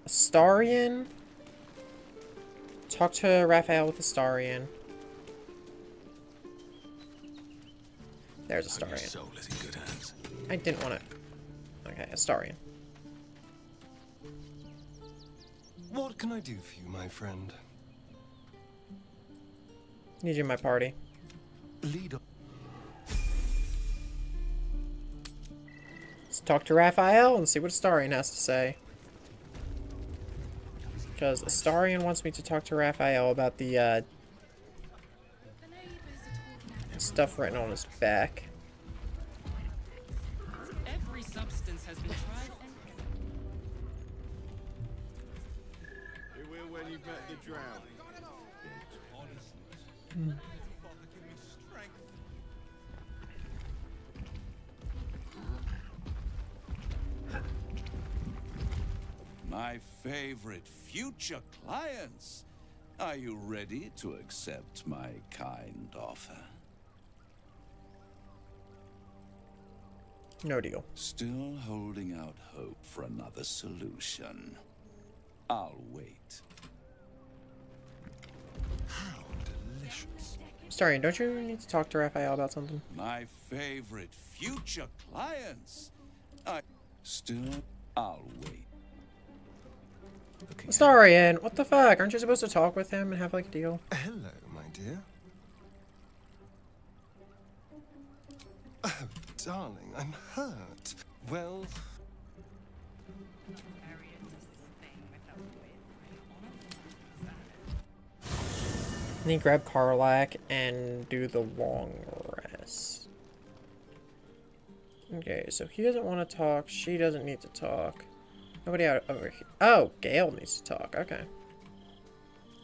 Astarion. Talk to Raphael with Astarion. There's Astarion. Soul is in good hands. I didn't want to. Okay, Astarion. What can I do for you, my friend? Need you in my party. Lead on. Let's talk to Raphael and see what Astarion has to say. Because Astarion wants me to talk to Raphael about the stuff written on his back. Every substance has been tried. You will when you've met the drow. My favorite future clients. Are you ready to accept my kind offer? No deal. Still holding out hope for another solution. I'll wait. How delicious. Astarion, don't you need to talk to Raphael about something? My favorite future clients. I'll wait. Astarion, what the fuck? Aren't you supposed to talk with him and have like a deal? Hello, my dear. Oh, darling, I'm hurt. Well... And then grab Karlach and do the long rest. Okay, so he doesn't want to talk. She doesn't need to talk. Nobody out over here. Oh, Gale needs to talk. Okay.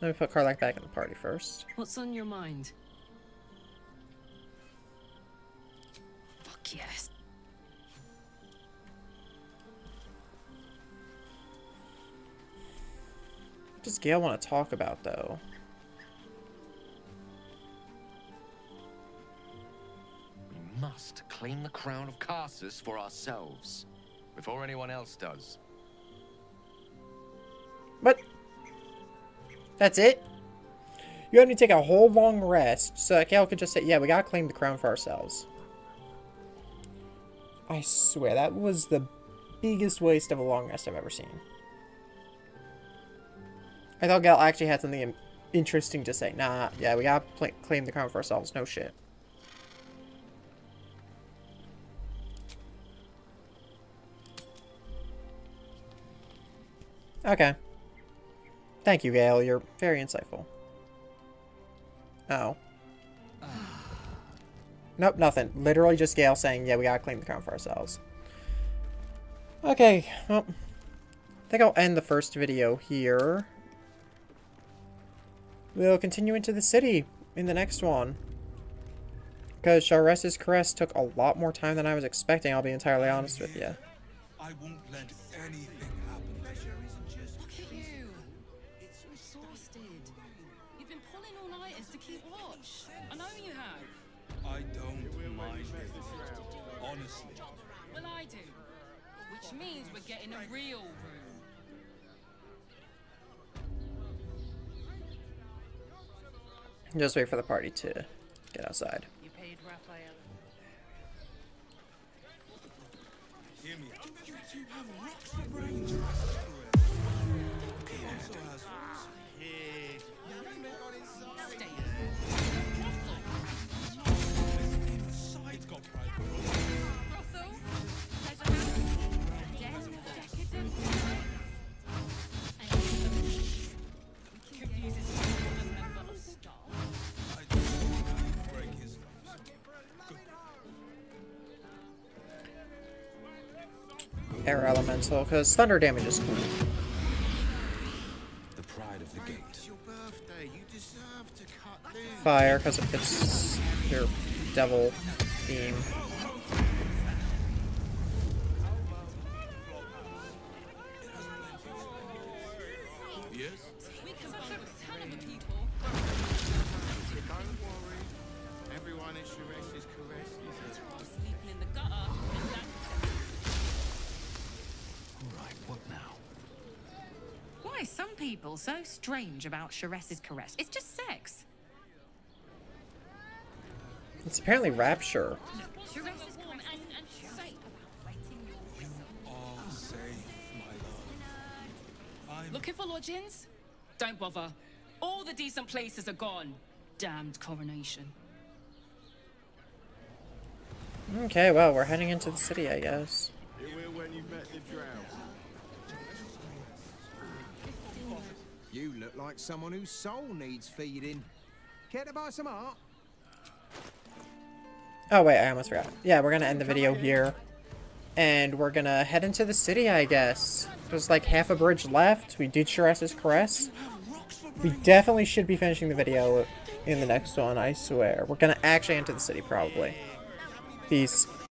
Let me put Karlach back in the party first. What's on your mind? Fuck yes. What does Gale want to talk about, though? We must claim the crown of Karsus for ourselves, before anyone else does. But that's it? You had me take a whole long rest so that Gale could just say, yeah, we gotta claim the crown for ourselves. I swear, that was the biggest waste of a long rest I've ever seen. I thought Gale actually had something interesting to say. Nah, yeah, we gotta claim the crown for ourselves. No shit. Okay. Thank you, Gale. You're very insightful. Oh. Nope, nothing. Literally just Gale saying, yeah, we gotta claim the crown for ourselves. Okay, well, I think I'll end the first video here. We'll continue into the city in the next one. Because Sharess's Caress took a lot more time than I was expecting, I'll be entirely honest with you. I won't let anything happen. Look at you. It's exhausted. You've been pulling all-nighters to keep watch. I know you have. I don't mind it. Honestly. Well, I do. Which means we're getting a real room. Just wait for the party to get outside. You paid Raphael. Hear me out. You two have rocks for brains. Air Elemental, because thunder damage is cool. pride of the gate. It's your birthday. You deserve to cut loose. Fire, because it fits your devil theme. Yes? We can bond with a ton of people. Don't worry. Everyone is Sharess's caresses. Sleeping in the gutter, and that's Alright, what now? Why are some people so strange about Sharess's caress? It's just sex. It's apparently rapture. Sharess's caress and safe. All safe, my love. looking for lodgings? Don't bother. All the decent places are gone. Damned coronation. Okay, well, we're heading into the city, I guess. You will when you've met the drought. You look like someone whose soul needs feeding. Care to buy some art? Oh, wait, I almost forgot. Yeah, we're gonna end the video here. And we're gonna head into the city, I guess. There's like half a bridge left. We did Sharess's Caress. We definitely should be finishing the video in the next one, I swear. We're gonna actually enter the city, probably. Peace.